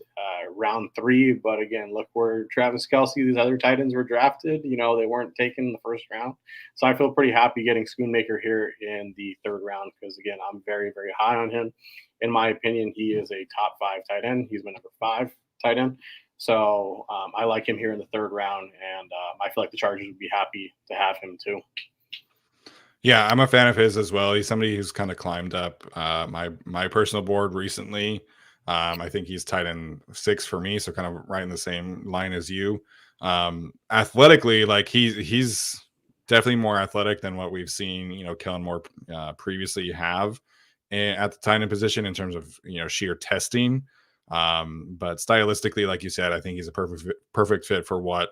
Speaker 3: round 3, but again, look where Travis Kelce, these other tight ends were drafted. They weren't taken in the first round. So I feel pretty happy getting Schoonmaker here in the 3rd round because, again, I'm very, very high on him. In my opinion, he is a top 5 tight end. He's my number 5 tight end. So I like him here in the 3rd round, and I feel like the Chargers would be happy to have him too.
Speaker 1: Yeah, I'm a fan of his as well. He's somebody who's kind of climbed up my personal board recently. I think he's tight end 6 for me, so kind of right in the same line as you. Athletically, like he's definitely more athletic than what we've seen, Kellen Moore previously have at the tight end position in terms of sheer testing. But stylistically, like you said, I think he's a perfect fit for what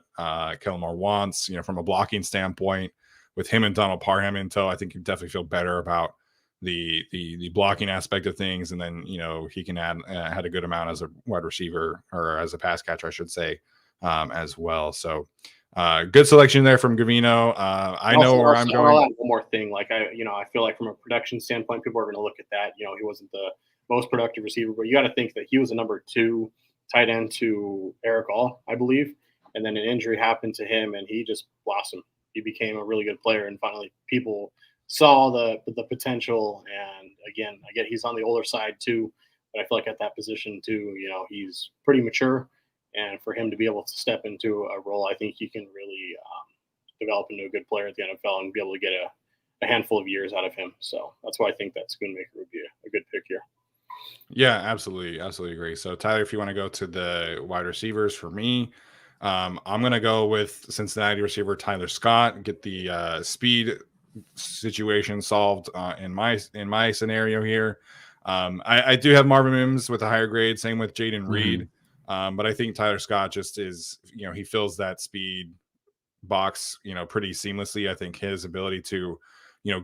Speaker 1: Kellen Moore wants. From a blocking standpoint, with him and Donald Parham in tow, I think you definitely feel better about the blocking aspect of things, and then he can add had a good amount as a wide receiver or as a pass catcher, I should say, as well. So good selection there from Gavino. I know where I'm going.
Speaker 3: I'll add one more thing. Like I feel like from a production standpoint, people are going to look at that. He wasn't the most productive receiver, but you got to think that he was a number 2 tight end to Eric All, I believe. and then an injury happened to him, and he just blossomed. He became a really good player, and finally people saw the potential. And again, I get he's on the older side too, but I feel like at that position too, he's pretty mature, and for him to be able to step into a role, I think he can really develop into a good player at the NFL and be able to get a handful of years out of him. So that's why I think that Schoonmaker would be a good pick here.
Speaker 1: Yeah, absolutely. Absolutely agree. So Tyler, if you want to go to the wide receivers for me, I'm going to go with Cincinnati receiver Tyler Scott, get the speed situation solved in my scenario here. I do have Marvin Mims with a higher grade, same with Jaden Reed. But I think Tyler Scott just is, he fills that speed box, pretty seamlessly. I think his ability to,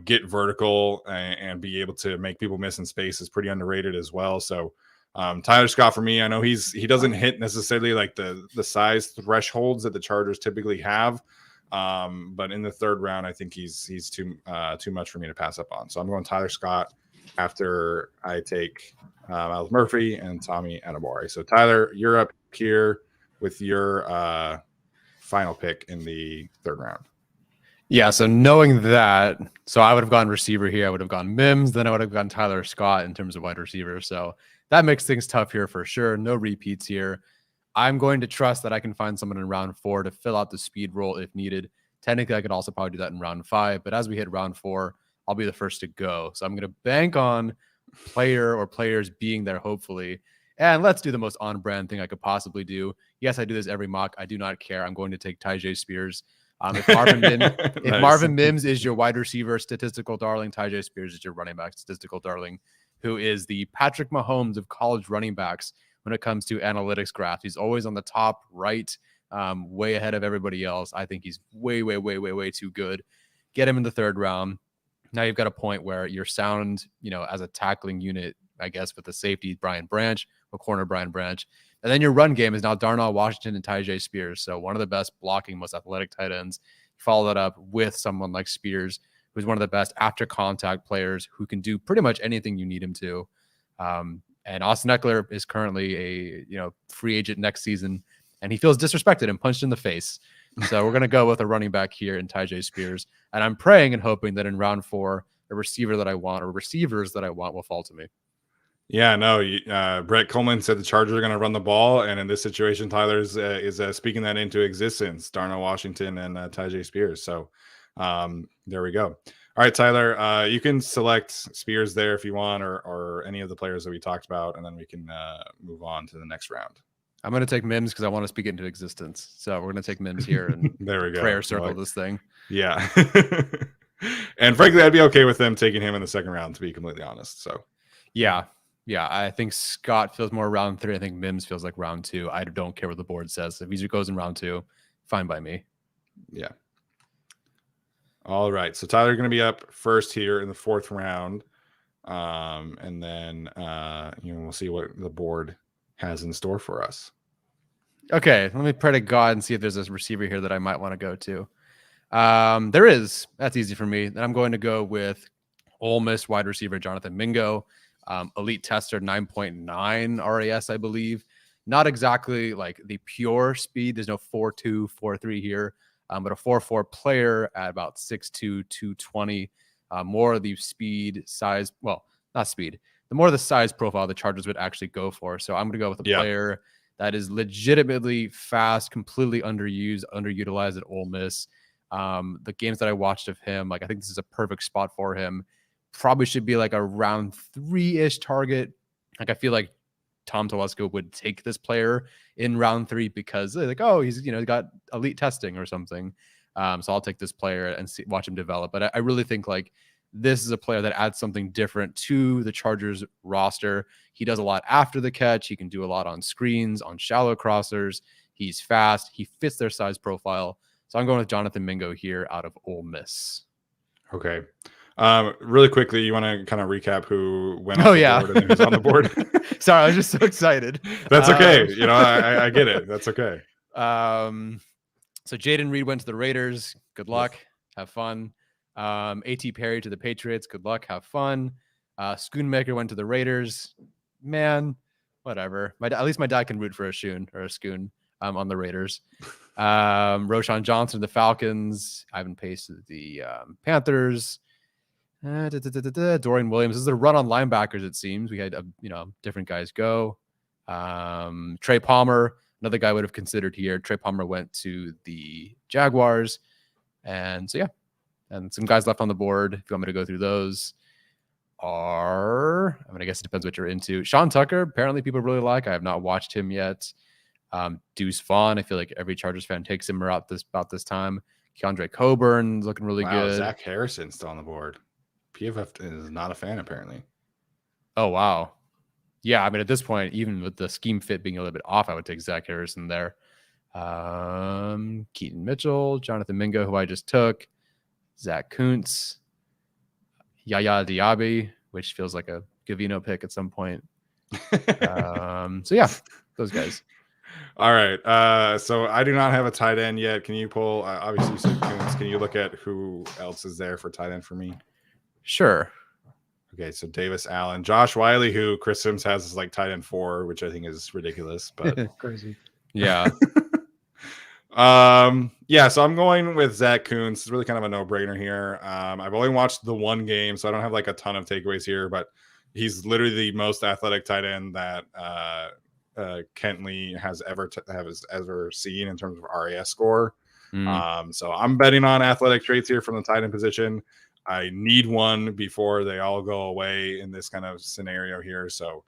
Speaker 1: get vertical and be able to make people miss in space is pretty underrated as well. So Tyler Scott for me, I know he doesn't hit necessarily like the size thresholds that the Chargers typically have. But in the third round, I think he's too much for me to pass up on. So I'm going Tyler Scott after I take Miles Murphy and Tommy Adebawore. So Tyler, you're up here with your final pick in the third round.
Speaker 4: Yeah, so knowing that, so I would have gone receiver here. I would have gone Mims, then I would have gone Tyler Scott in terms of wide receiver. So that makes things tough here for sure. No repeats here. I'm going to trust that I can find someone in round 4 to fill out the speed role if needed. Technically, I could also probably do that in round 5, but as we hit round 4, I'll be the first to go. So I'm going to bank on player or players being there, hopefully. And let's do the most on-brand thing I could possibly do. Yes, I do this every mock. I do not care. I'm going to take Tyjae Spears. If Marvin Mims is your wide receiver statistical darling, Tyjae Spears is your running back statistical darling, who is the Patrick Mahomes of college running backs when it comes to analytics graphs. He's always on the top right, way ahead of everybody else. I think he's way, way, way, way, way too good. Get him in the third round. Now you've got a point where you're sound, as a tackling unit, I guess, with the safety Brian Branch, or corner Brian Branch. And then your run game is now Darnell Washington and Tyjae Spears. So one of the best blocking, most athletic tight ends. Follow that up with someone like Spears, who's one of the best after contact players who can do pretty much anything you need him to. And Austin Eckler is currently a free agent next season, and he feels disrespected and punched in the face. So we're going to go with a running back here in Tyjae Spears. And I'm praying and hoping that in round 4, a receiver that I want or receivers that I want will fall to me.
Speaker 1: Yeah, no. Brett Coleman said the Chargers are going to run the ball, and in this situation, Tyler's is speaking that into existence. Darnell Washington and Tyjae Spears. So there we go. All right, Tyler, you can select Spears there if you want, or any of the players that we talked about, and then we can move on to the next round.
Speaker 4: I'm going to take Mims because I want to speak it into existence. So we're going to take Mims here and
Speaker 1: there we go.
Speaker 4: Prayer circle this thing.
Speaker 1: Yeah. And frankly, I'd be okay with them taking him in the second round, to be completely honest. So
Speaker 4: yeah, I think Scott feels more round 3. I think Mims feels like round 2. I don't care what the board says. If he goes in round 2, fine by me.
Speaker 1: Yeah. All right. So Tyler going to be up first here in the 4th round. And then, we'll see what the board has in store for us.
Speaker 4: Okay. Let me pray to God and see if there's a receiver here that I might want to go to. There is. That's easy for me. Then I'm going to go with Ole Miss wide receiver Jonathan Mingo. Elite tester 9.9 RAS, I believe. Not exactly like the pure speed. There's no 4.2, 4.3 here, but a 4.4 player at about 6'2", 220. More of the speed, size, well, not speed. The more the size profile the Chargers would actually go for. So I'm going to go with a player that is legitimately fast, completely underutilized at Ole Miss. The games that I watched of him, I think this is a perfect spot for him. Probably should be like a round 3-ish target. I feel like Tom Telesco would take this player in round 3 because they're like, oh, he's got elite testing or something. So I'll take this player and watch him develop. But I really think this is a player that adds something different to the Chargers roster. He does a lot after the catch. He can do a lot on screens, on shallow crossers. He's fast. He fits their size profile. So I'm going with Jonathan Mingo here out of Ole Miss.
Speaker 1: Okay. Really quickly, you want to kind of recap who went off the board and who's on the board?
Speaker 4: Sorry, I was just so excited.
Speaker 1: That's okay. I get it. That's okay.
Speaker 4: So Jaden Reed went to the Raiders. Good luck. Have fun. A.T. Perry to the Patriots. Good luck. Have fun. Schoonmaker went to the Raiders. Man, whatever. At least my dad can root for a Schoon or a Schoon on the Raiders. Roshan Johnson, the Falcons. Ivan Pace, the Panthers. Dorian Williams. This is a run on linebackers, it seems. We had different guys go. Trey Palmer, another guy I would have considered here. Trey Palmer went to the Jaguars. And so, yeah. And some guys left on the board. If you want me to go through those, I guess it depends what you're into. Sean Tucker, apparently people really like. I have not watched him yet. Deuce Vaughn, I feel like every Chargers fan takes him about this time. Keandre Coburn looking really good.
Speaker 1: Zach Harrison's still on the board. PFF is not a fan, apparently.
Speaker 4: Oh, wow. Yeah, I mean, at this point, even with the scheme fit being a little bit off, I would take Zach Harrison there. Keaton Mitchell, Jonathan Mingo, who I just took, Zach Kuntz, Yaya Diaby, which feels like a Gavino pick at some point. So, yeah, those guys.
Speaker 1: All right. So I do not have a tight end yet. Can you pull? Obviously, you said Kuntz. Can you look at who else is there for tight end for me?
Speaker 4: Sure.
Speaker 1: Okay, so Davis Allen, Josh Wiley, who Chris Sims has is like tight end 4, which I think is ridiculous, but
Speaker 2: Crazy.
Speaker 4: Yeah.
Speaker 1: Yeah, so I'm going with Zach Kuntz. It's really kind of a no-brainer here. I've only watched the one game, so I don't have like a ton of takeaways here, but he's literally the most athletic tight end that Kentley has ever seen in terms of RAS score. So I'm betting on athletic traits here from the tight end position. I need one before they all go away in this kind of scenario here. So,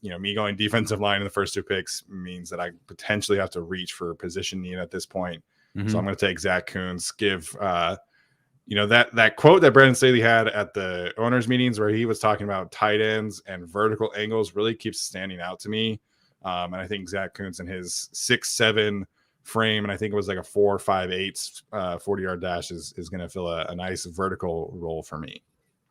Speaker 1: me going defensive line in the first 2 picks means that I potentially have to reach for position need at this point. So I'm going to take Zach Kuntz, give, that quote that Brandon Staley had at the owners meetings where he was talking about tight ends and vertical angles really keeps standing out to me. And I think Zach Kuntz and his 6'7" frame, and I think it was like a 4.58 40-yard dash is going to fill a nice vertical role for me.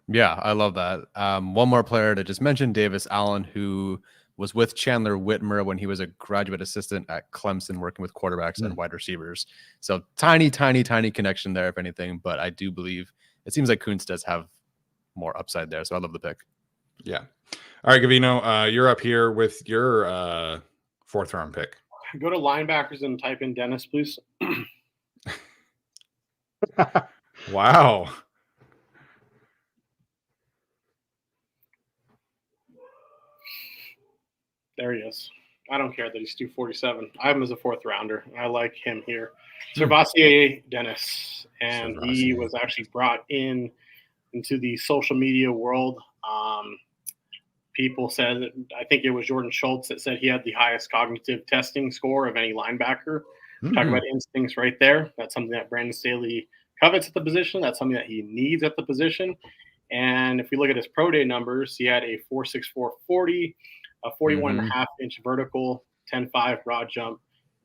Speaker 4: Yeah, I love that. One more player to just mention, Davis Allen, who was with Chandler Whitmer when he was a graduate assistant at Clemson, working with quarterbacks and wide receivers. So tiny connection there, if anything. But I do believe it seems like Kuntz does have more upside there. So I love the pick.
Speaker 1: Yeah. All right, Gavino, you're up here with your 4th round pick.
Speaker 3: Go to linebackers and type in Dennis, please.
Speaker 1: Wow.
Speaker 3: There he is. I don't care that he's 247. I have him as a 4th rounder. I like him here. Servassier Dennis. And he was actually brought into the social media world. People said, I think it was Jordan Schultz that said he had the highest cognitive testing score of any linebacker. Talk about instincts right there. That's something that Brandon Staley covets at the position. That's something that he needs at the position. And if we look at his pro day numbers, he had a 4.64 40, a 41.5-inch vertical, 10.5 broad jump.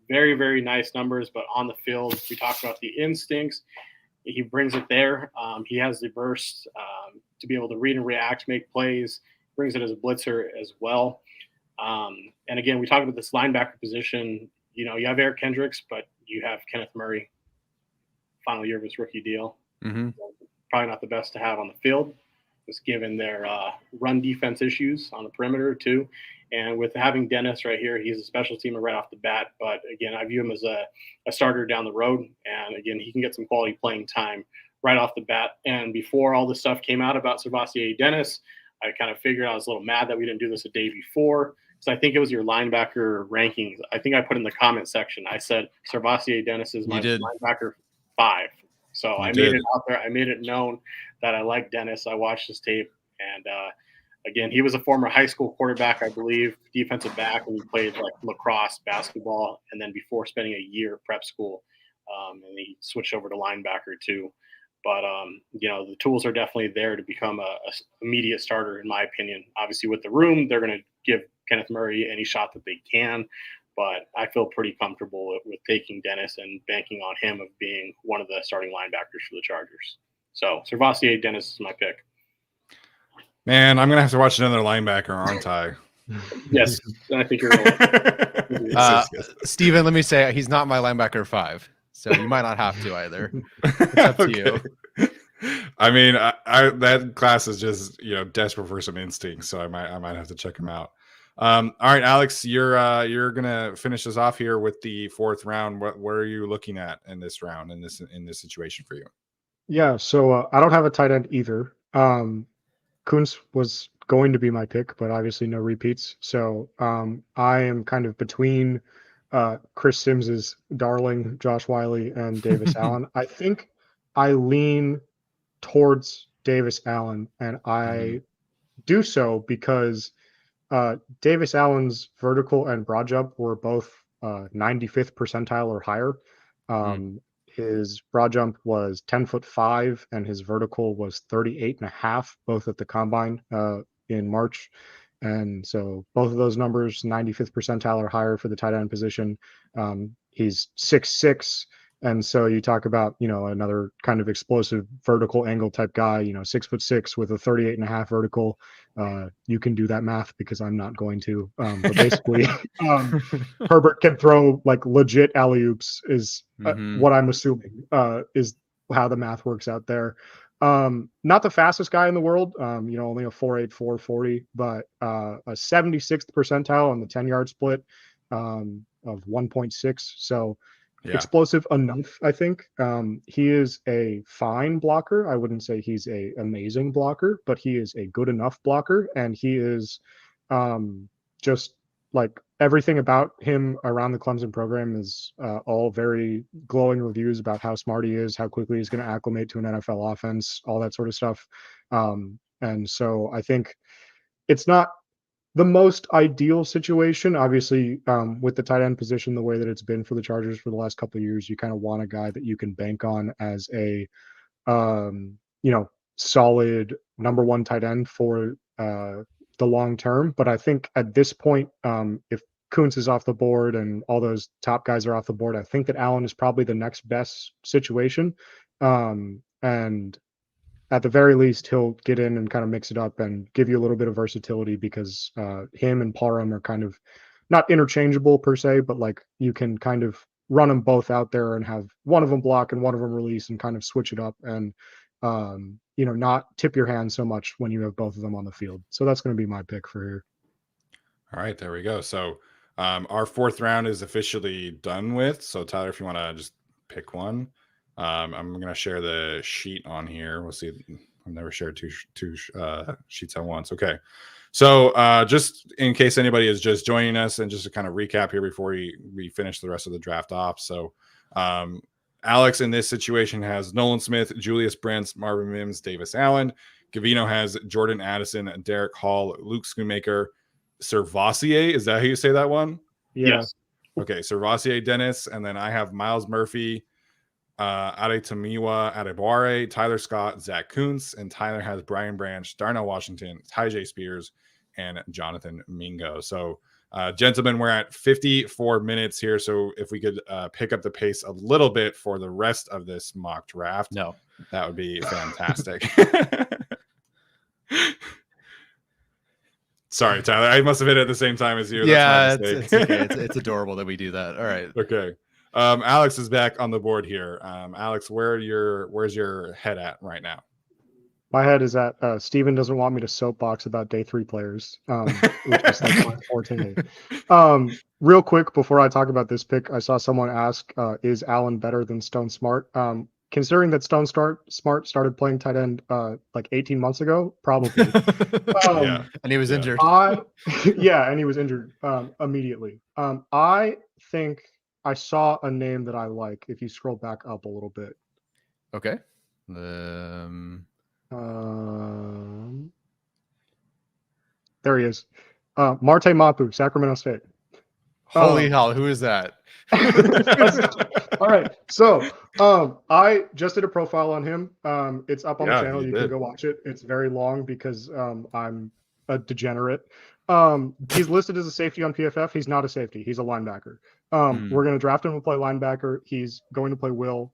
Speaker 3: Very, very nice numbers. But on the field, we talked about the instincts. He brings it there. He has the burst to be able to read and react, make plays. Brings it as a blitzer as well. And again, we talked about this linebacker position. You have Eric Kendricks, but you have Kenneth Murray, final year of his rookie deal. Probably not the best to have on the field, just given their run defense issues on the perimeter too. And with having Dennis right here, he's a special teamer right off the bat. But again, I view him as a starter down the road. And again, he can get some quality playing time right off the bat. And before all this stuff came out about Servassier Dennis, I kind of figured I was a little mad that we didn't do this a day before. So I think it was your linebacker rankings. I think I put in the comment section, I said Servassier Dennis is my linebacker 5. So I made it out there. I made it known that I like Dennis. I watched his tape. And again, he was a former high school quarterback, I believe, defensive back, and he played like lacrosse, basketball, and then before spending a year at prep school. And he switched over to linebacker too. But, the tools are definitely there to become a immediate starter, in my opinion. Obviously, with the room, they're going to give Kenneth Murray any shot that they can. But I feel pretty comfortable with taking Dennis and banking on him of being one of the starting linebackers for the Chargers. So, Servassier Dennis is my pick.
Speaker 1: Man, I'm going to have to watch another linebacker, aren't I?
Speaker 3: Yes, I think you're right.
Speaker 4: Steven, let me say, he's not my linebacker 5. So you might not have to either. It's up to you.
Speaker 1: I mean, I that class is just desperate for some instincts, so I might have to check him out. All right, Alex, you're gonna finish us off here with the fourth round. What are you looking at in this round in this situation for you?
Speaker 2: Yeah, so I don't have a tight end either. Kuntz was going to be my pick, but obviously no repeats. So I am kind of between Chris Sims's darling Josh Wiley and Davis Allen. I think I lean towards Davis Allen, and I do so because Davis Allen's vertical and broad jump were both 95th percentile or higher. His broad jump was 10'5", and his vertical was 38.5, both at the combine in March. And so both of those numbers, 95th percentile or higher for the tight end position. He's 6'6". And so you talk about, another kind of explosive vertical angle type guy, 6'6" with a 38.5 vertical. You can do that math because I'm not going to. But basically, Herbert can throw like legit alley-oops is what I'm assuming is how the math works out there. Not the fastest guy in the world, only a 4.8, 4.40, but a 76th percentile on the 10-yard split of 1.6. So explosive enough, I think. He is a fine blocker. I wouldn't say he's a amazing blocker, but he is a good enough blocker, and he is just like everything about him around the Clemson program is all very glowing reviews about how smart he is, how quickly he's going to acclimate to an NFL offense, all that sort of stuff. And so I think it's not the most ideal situation, obviously, with the tight end position, the way that it's been for the Chargers for the last couple of years. You kind of want a guy that you can bank on as a, solid number one tight end for the long term. But I think at this point, if Kuntz is off the board and all those top guys are off the board, I think that Allen is probably the next best situation. And at the very least, he'll get in and kind of mix it up and give you a little bit of versatility because him and Parham are kind of not interchangeable per se, but like you can kind of run them both out there and have one of them block and one of them release and kind of switch it up and, not tip your hand so much when you have both of them on the field. So that's going to be my pick for here.
Speaker 1: All right, there we go. So our fourth round is officially done with. So Tyler, if you want to just pick one. I'm going to share the sheet on here. We'll see. I've never shared two sheets at once. Okay. So just in case anybody is just joining us and just to kind of recap here before we finish the rest of the draft off. So Alex in this situation has Nolan Smith, Julius Brents, Marvin Mims, Davis Allen. Gavino has Jordan Addison, Derek Hall, Luke Schoonmaker, Servassier. Is that how you say that one?
Speaker 2: Yeah.
Speaker 3: Yes.
Speaker 1: Okay. Servassier Dennis. And then I have Miles Murphy, Adetomiwa Adebawore, Tyler Scott, Zach Kuntz, and Tyler has Brian Branch, Darnell Washington, Tyjae Spears, and Jonathan Mingo. So, gentlemen, we're at 54 minutes here. So if we could pick up the pace a little bit for the rest of this mock draft, that would be fantastic. Sorry, Tyler. I must have hit it at the same time as you.
Speaker 4: Yeah, it's okay. It's adorable that we do that. All right.
Speaker 1: Okay. Alex is back on the board here. Alex, where's your head at right now?
Speaker 2: My head is at Steven doesn't want me to soapbox about day 3 players, which is like my forte. Real quick, before I talk about this pick, I saw someone ask, is Allen better than Stone Smart? Considering that Stone Smart started playing tight end like 18 months ago, probably.
Speaker 1: Yeah.
Speaker 4: And he was injured.
Speaker 2: and he was injured immediately. I think I saw a name that I like. If you scroll back up a little bit.
Speaker 4: Okay.
Speaker 2: There he is. Marte Mapu, Sacramento State.
Speaker 4: Holy hell, who is that?
Speaker 2: All right. So I just did a profile on him. It's up on the channel. You can go watch it. It's very long because I'm a degenerate. He's listed as a safety on PFF. He's not a safety. He's a linebacker. We're going to draft him to play linebacker. He's going to play will.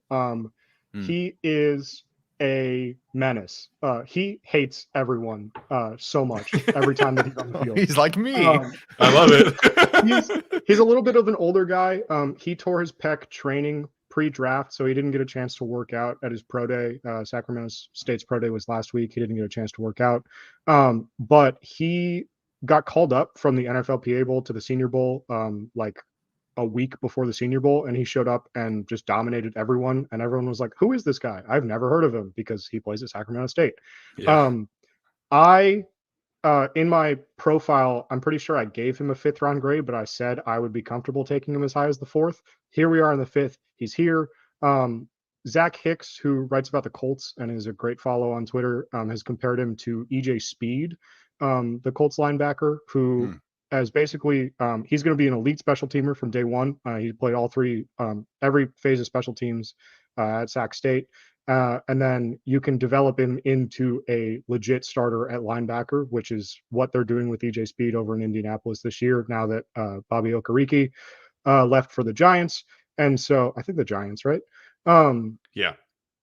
Speaker 2: He is a menace. He hates everyone so much every time that he's on the field.
Speaker 4: He's like me.
Speaker 1: I love it.
Speaker 2: He's a little bit of an older guy. He tore his pec training pre-draft, so he didn't get a chance to work out at his pro day. Sacramento State's pro day was last week. He didn't get a chance to work out. But he got called up from the NFLPA Bowl to the Senior Bowl like a week before the Senior Bowl, and he showed up and just dominated everyone. And everyone was like, "Who is this guy? I've never heard of him," because he plays at Sacramento State.
Speaker 1: Yeah.
Speaker 2: I in my profile, I'm pretty sure I gave him a 5th round grade, but I said I would be comfortable taking him as high as the 4th. Here we are in the 5th. He's here. Zach Hicks, who writes about the Colts and is a great follow on Twitter, has compared him to EJ Speed, the Colts linebacker, who as basically he's going to be an elite special teamer from day one. He played all three, every phase of special teams at Sac State. And then you can develop him into a legit starter at linebacker, which is what they're doing with EJ Speed over in Indianapolis this year, now that Bobby Okereke left for the Giants. And so I think the Giants, right?
Speaker 1: Yeah.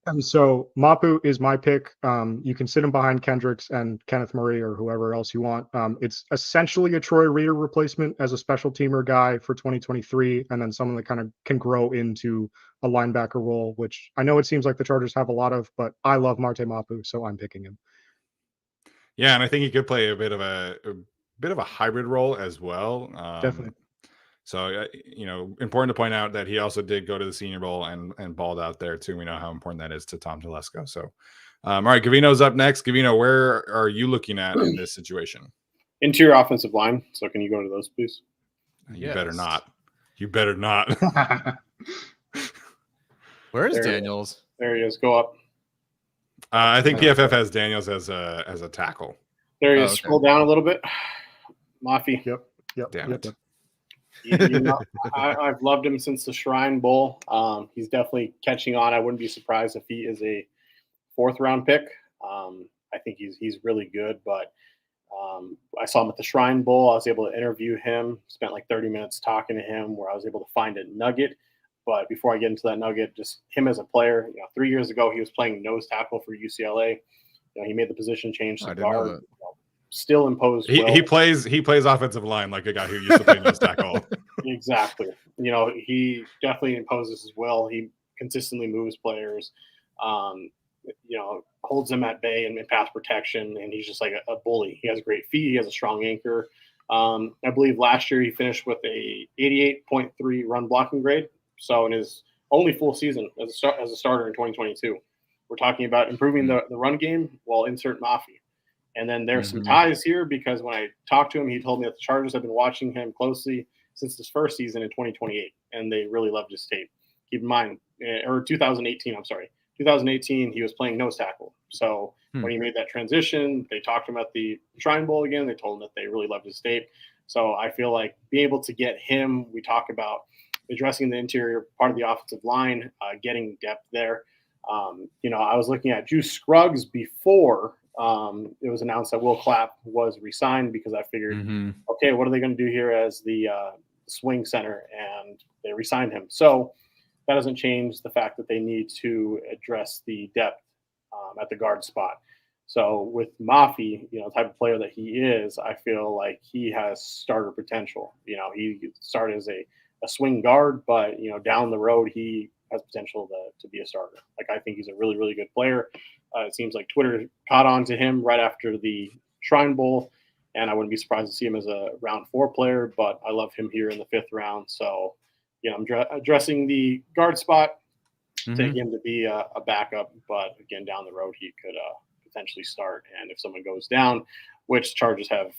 Speaker 2: And so Mapu is my pick. You can sit him behind Kendricks and Kenneth Murray or whoever else you want. It's essentially a Troy Reader replacement as a special teamer guy for 2023, and then someone that kind of can grow into a linebacker role, which I know it seems like the Chargers have a lot of, but I love Marte Mapu, so I'm picking him.
Speaker 1: Yeah, and I think he could play a bit of a hybrid role as well.
Speaker 2: Definitely.
Speaker 1: So, important to point out that he also did go to the Senior Bowl and balled out there too. We know how important that is to Tom Telesco. So, all right, Gavino's up next. Gavino, where are you looking at in this situation?
Speaker 3: Interior offensive line. So can you go to those, please?
Speaker 1: You better not. You better not.
Speaker 4: Where is
Speaker 3: There-
Speaker 4: Daniels?
Speaker 3: There he is. Go up.
Speaker 1: I think PFF has Daniels as a tackle.
Speaker 3: There he is.
Speaker 4: Oh, okay.
Speaker 3: Scroll down a little bit. Mafi.
Speaker 2: Yep.
Speaker 1: Damn it.
Speaker 3: I've loved him since the Shrine Bowl. He's definitely catching on. I wouldn't be surprised if he is a 4th round pick. I think he's really good, but I saw him at the Shrine Bowl. I was able to interview him, spent like 30 minutes talking to him where I was able to find a nugget. But before I get into that nugget, just him as a player, 3 years ago, he was playing nose tackle for UCLA. He made the position change to guard. Still imposed.
Speaker 1: He plays offensive line like a guy who used to play nose tackle.
Speaker 3: Exactly. He definitely imposes his will. He consistently moves players, holds them at bay and in pass protection, and he's just like a bully. He has great feet. He has a strong anchor. I believe last year he finished with a 88.3 run blocking grade. So in his only full season as a starter in 2022, we're talking about improving the run game. Well, insert Mafi. And then there's some ties here because when I talked to him, he told me that the Chargers have been watching him closely since his first season in 2028, and they really loved his tape. Keep in mind, or 2018, I'm sorry. 2018, he was playing nose tackle. So when he made that transition, they talked to him at the Shrine Bowl again. They told him that they really loved his tape. So I feel like being able to get him, we talk about addressing the interior part of the offensive line, getting depth there. I was looking at Juice Scruggs before it was announced that Will Clapp was re-signed because I figured, okay, what are they going to do here as the swing center? And they re-signed him. So that doesn't change the fact that they need to address the depth at the guard spot. So with Mafi, the type of player that he is, I feel like he has starter potential. He started as a swing guard, but down the road he has potential to be a starter. Like I think he's a really, really good player. It seems like Twitter caught on to him right after the Shrine Bowl, and I wouldn't be surprised to see him as a round 4 player, but I love him here in the 5th round. So, I'm addressing the guard spot, taking him to be a backup, but again, down the road, he could potentially start. And if someone goes down, which Chargers have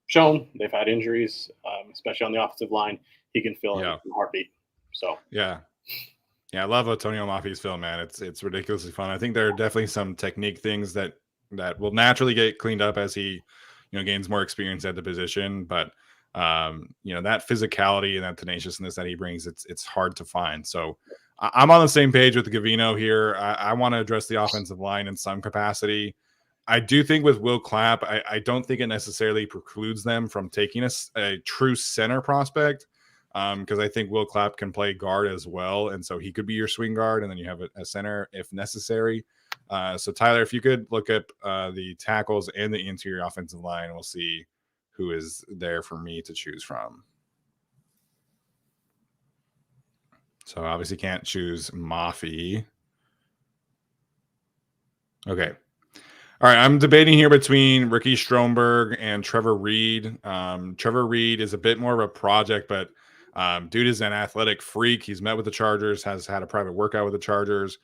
Speaker 3: shown, they've had injuries, especially on the offensive line, he can fill in a heartbeat. So,
Speaker 1: Yeah, I love Antonio Mafi's film, man. It's ridiculously fun. I think there are definitely some technique things that will naturally get cleaned up as he, gains more experience at the position. But that physicality and that tenaciousness that he brings, it's hard to find. So I'm on the same page with Gavino here. I want to address the offensive line in some capacity. I do think with Will Clapp, I don't think it necessarily precludes them from taking a true center prospect. Because I think Will Clapp can play guard as well. And so he could be your swing guard, and then you have a center if necessary. So, Tyler, if you could look up the tackles and the interior offensive line, we'll see who is there for me to choose from. So, obviously can't choose Mafi. Okay. All right, I'm debating here between Ricky Stromberg and Trevor Reed. Trevor Reed is a bit more of a project, but dude is an athletic freak. He's met with the Chargers, has had a private workout with the Chargers.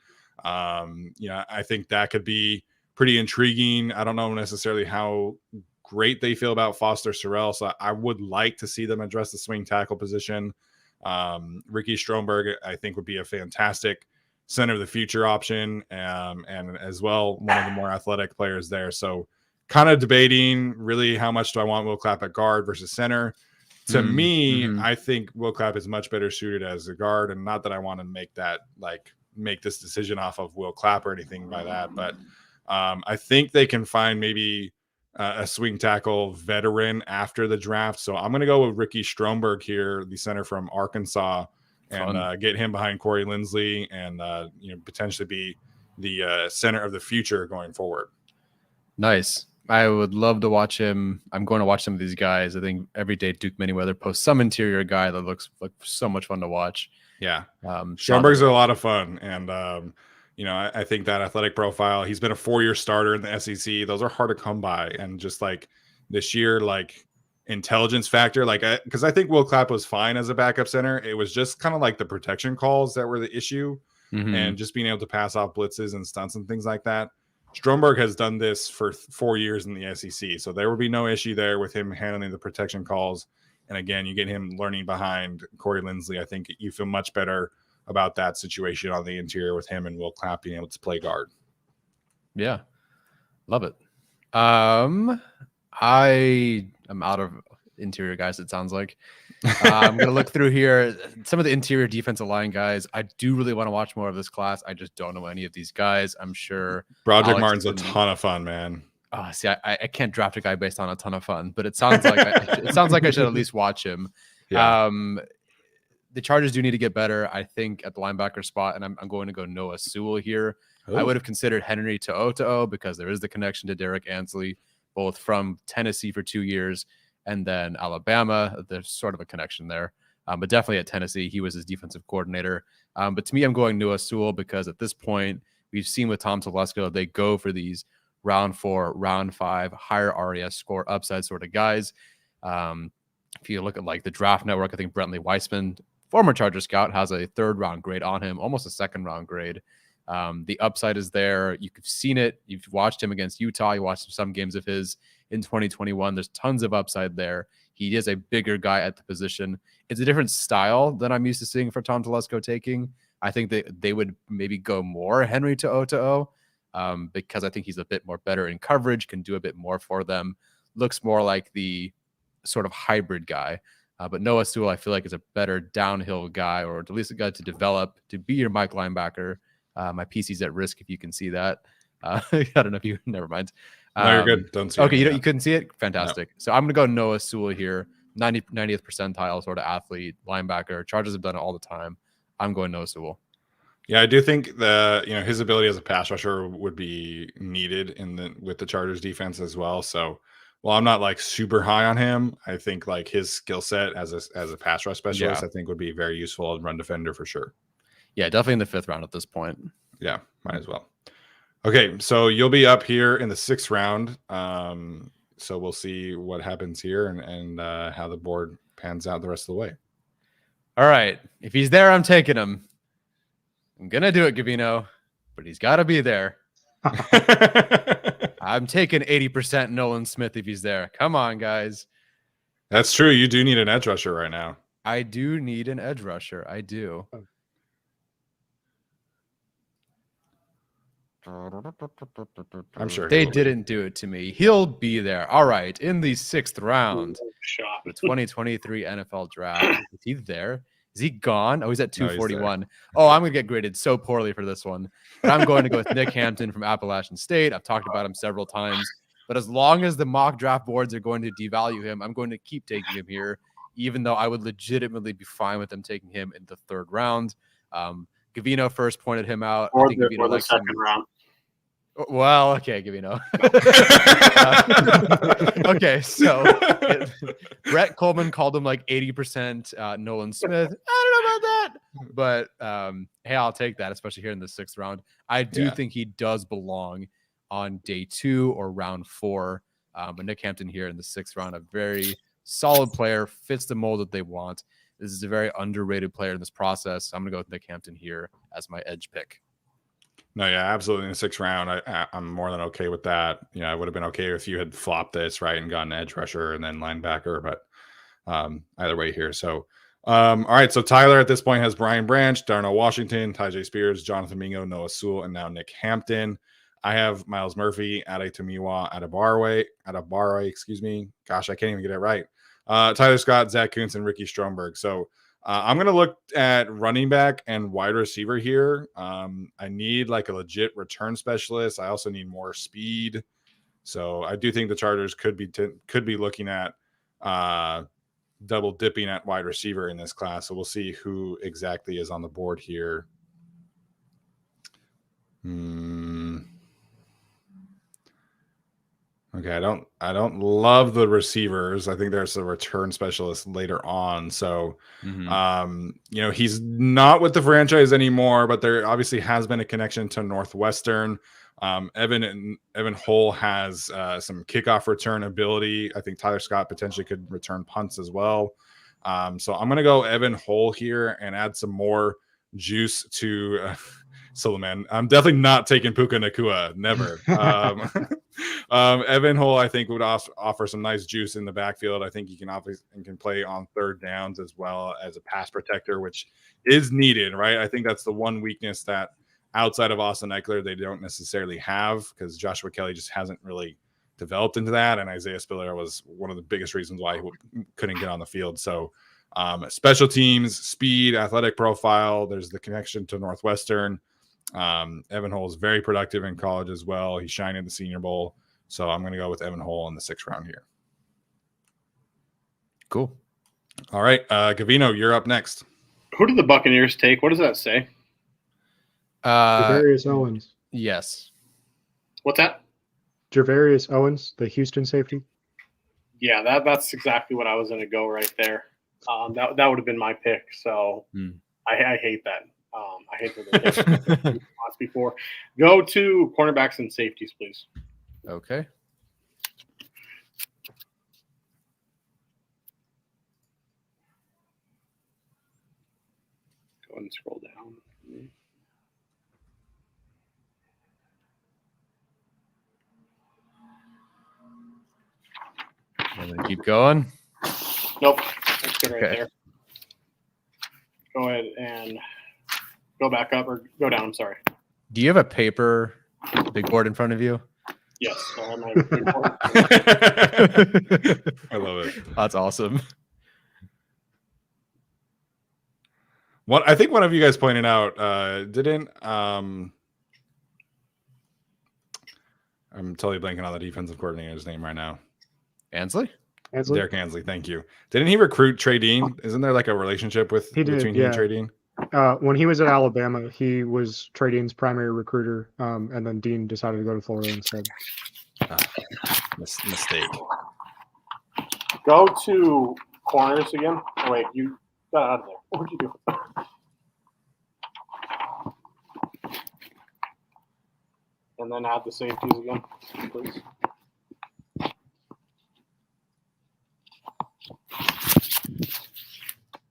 Speaker 1: I think that could be pretty intriguing. I don't know necessarily how great they feel about Foster Sorrell, so I would like to see them address the swing tackle position. Ricky Stromberg, I think, would be a fantastic center of the future option, and as well one of the more athletic players there. So kind of debating really how much do I want Will Clapp at guard versus center. To me, I think Will Clapp is much better suited as a guard, and not that I want to make this decision off of Will Clapp or anything by that, but I think they can find maybe a swing tackle veteran after the draft. So I'm going to go with Ricky Stromberg here, the center from Arkansas, and get him behind Corey Linsley, and potentially be the center of the future going forward.
Speaker 4: Nice. I would love to watch him. I'm going to watch some of these guys. I think every day Duke Manyweather posts some interior guy that looks like so much fun to watch.
Speaker 1: Yeah. Stromberg's a lot of fun. And, I think that athletic profile, he's been a 4-year starter in the SEC. Those are hard to come by. And just like this year, like intelligence factor, because I think Will Clapp was fine as a backup center. It was just kind of like the protection calls that were the issue, and just being able to pass off blitzes and stunts and things like that. Stromberg has done this for 4 years in the SEC, so there will be no issue there with him handling the protection calls. And again, you get him learning behind Corey Linsley. I think you feel much better about that situation on the interior with him and Will Clapp being able to play guard.
Speaker 4: Yeah, love it. I am out of interior guys, it sounds like. I'm going to look through here. Some of the interior defensive line guys, I do really want to watch more of this class. I just don't know any of these guys. I'm sure
Speaker 1: Broderick Martin's a ton of fun, man.
Speaker 4: See, I can't draft a guy based on a ton of fun, but it sounds like I should at least watch him.
Speaker 1: Yeah.
Speaker 4: The Chargers do need to get better, I think, at the linebacker spot, and I'm going to go Noah Sewell here.
Speaker 1: Ooh.
Speaker 4: I would have considered Henry To'o because there is the connection to Derek Ansley, both from Tennessee for 2 years and then Alabama. There's sort of a connection there. But definitely at Tennessee, he was his defensive coordinator. But to me, I'm going Noah Sewell because at this point, we've seen with Tom Telesco, they go for these round 4, round 5, higher RAS score upside sort of guys. If you look at like the draft network, I think Brentley Weissman, former Charger scout, has a 3rd round grade on him, almost a 2nd round grade. The upside is there. You've seen it. You've watched him against Utah. You watched some games of his in 2021. There's tons of upside there. He is a bigger guy at the position. It's a different style than I'm used to seeing for Tom Telesco taking. I think they would maybe go more Henry To'o because I think he's a bit more better in coverage, can do a bit more for them. Looks more like the sort of hybrid guy. But Noah Sewell, I feel like, is a better downhill guy, or at least a guy to develop to be your Mike linebacker. My PC's at risk if you can see that. I don't know if you, never mind.
Speaker 1: No, you're good. Don't see
Speaker 4: okay,
Speaker 1: it.
Speaker 4: you couldn't see it? Fantastic. No. So I'm going to go Noah Sewell here, 90th percentile sort of athlete, linebacker. Chargers have done it all the time. I'm going Noah Sewell.
Speaker 1: Yeah, I do think his ability as a pass rusher would be needed with the Chargers defense as well. So while I'm not like super high on him, I think like his skill set as a pass rush specialist, I think would be very useful as run defender for sure.
Speaker 4: Yeah, definitely in the 5th round at this point.
Speaker 1: Yeah, might as well. Okay, so you'll be up here in the 6th round. So we'll see what happens here and how the board pans out the rest of the way.
Speaker 4: All right. If he's there, I'm taking him. I'm going to do it, Gavino, but he's got to be there. I'm taking 80% Nolan Smith if he's there. Come on, guys.
Speaker 1: That's true. You do need an edge rusher right now.
Speaker 4: I do need an edge rusher. I do.
Speaker 1: I'm sure
Speaker 4: they didn't do it to me. He'll be there. All right. In the 6th round, the 2023 NFL draft. Is he there? Is he gone? Oh, he's at 241. Oh, I'm going to get graded so poorly for this one. But I'm going to go with Nick Hampton from Appalachian State. I've talked about him several times. But as long as the mock draft boards are going to devalue him, I'm going to keep taking him here, even though I would legitimately be fine with them taking him in the 3rd round. Gavino first pointed him out.
Speaker 3: Or
Speaker 4: I think Gavino
Speaker 3: the 2nd round.
Speaker 4: Well, okay, Gavino. Okay, so Brett Coleman called him like 80% Nolan Smith. I don't know about that, but hey, I'll take that, especially here in the 6th round. I do think he does belong on day 2 or round 4. But Nick Hampton here in the 6th round, a very solid player, fits the mold that they want. This is a very underrated player in this process. So I'm going to go with Nick Hampton here as my edge pick.
Speaker 1: No, yeah, absolutely. In the 6th round, I'm more than okay with that. I would have been okay if you had flopped this, right, and gotten edge rusher and then linebacker, but either way here. So, all right. So Tyler at this point has Brian Branch, Darnell Washington, Tyjae Spears, Jonathan Mingo, Noah Sewell, and now Nick Hampton. I have Miles Murphy, Adetomiwa, Adabare, excuse me. Gosh, I can't even get it right. Tyler Scott, Zach Kuntz, and Ricky Stromberg. So I'm going to look at running back and wide receiver here. I need like a legit return specialist. I also need more speed. So I do think the Chargers could be looking at double dipping at wide receiver in this class. So we'll see who exactly is on the board here. Okay, I don't love the receivers. I think there's a return specialist later on. So he's not with the franchise anymore, but there obviously has been a connection to Northwestern. Evan Hull has some kickoff return ability. I think Tyler Scott potentially could return punts as well. So I'm going to go Evan Hull here and add some more juice to Suleiman. I'm definitely not taking Puka Nacua. Never. Evan Hull, I think, would offer some nice juice in the backfield. I think he can play on third downs as well as a pass protector, which is needed, right? I think that's the one weakness that outside of Austin Eckler, they don't necessarily have, because Joshua Kelly just hasn't really developed into that. And Isaiah Spiller was one of the biggest reasons why he couldn't get on the field. So special teams, speed, athletic profile, there's the connection to Northwestern. Evan Hull is very productive in college as well. He shined in the Senior Bowl. So I'm going to go with Evan Hull in the 6th round here.
Speaker 4: Cool.
Speaker 1: All right. Gavino, you're up next.
Speaker 3: Who did the Buccaneers take? What does that say?
Speaker 2: Javarius Owens.
Speaker 4: Yes.
Speaker 3: What's that?
Speaker 2: Javarius Owens, the Houston safety.
Speaker 3: Yeah, that's exactly what I was going to go right there. That would have been my pick. So I hate that. I hate that before. Go to cornerbacks and safeties, please.
Speaker 4: Okay.
Speaker 3: Go ahead and scroll down.
Speaker 4: I'm going to keep going.
Speaker 3: Nope. That's good right
Speaker 4: Okay.
Speaker 3: there. Go ahead and go back up or go down. I'm sorry.
Speaker 4: Do you have a paper big board in front of you?
Speaker 3: Yes. So I might have
Speaker 1: I love it.
Speaker 4: That's awesome.
Speaker 1: I think one of you guys pointed out, didn't I'm totally blanking on the defensive coordinator's name right now.
Speaker 4: Ansley?
Speaker 1: Derek Ansley, thank you. Didn't he recruit Trey Dean? Isn't there like a relationship between him and Trey Dean?
Speaker 2: When he was at Alabama, he was Trey Dean's primary recruiter, and then Dean decided to go to Florida instead.
Speaker 1: Mistake.
Speaker 3: Go to corners again. Oh, wait, you got out of there. What did you do? And then add the safeties again, please.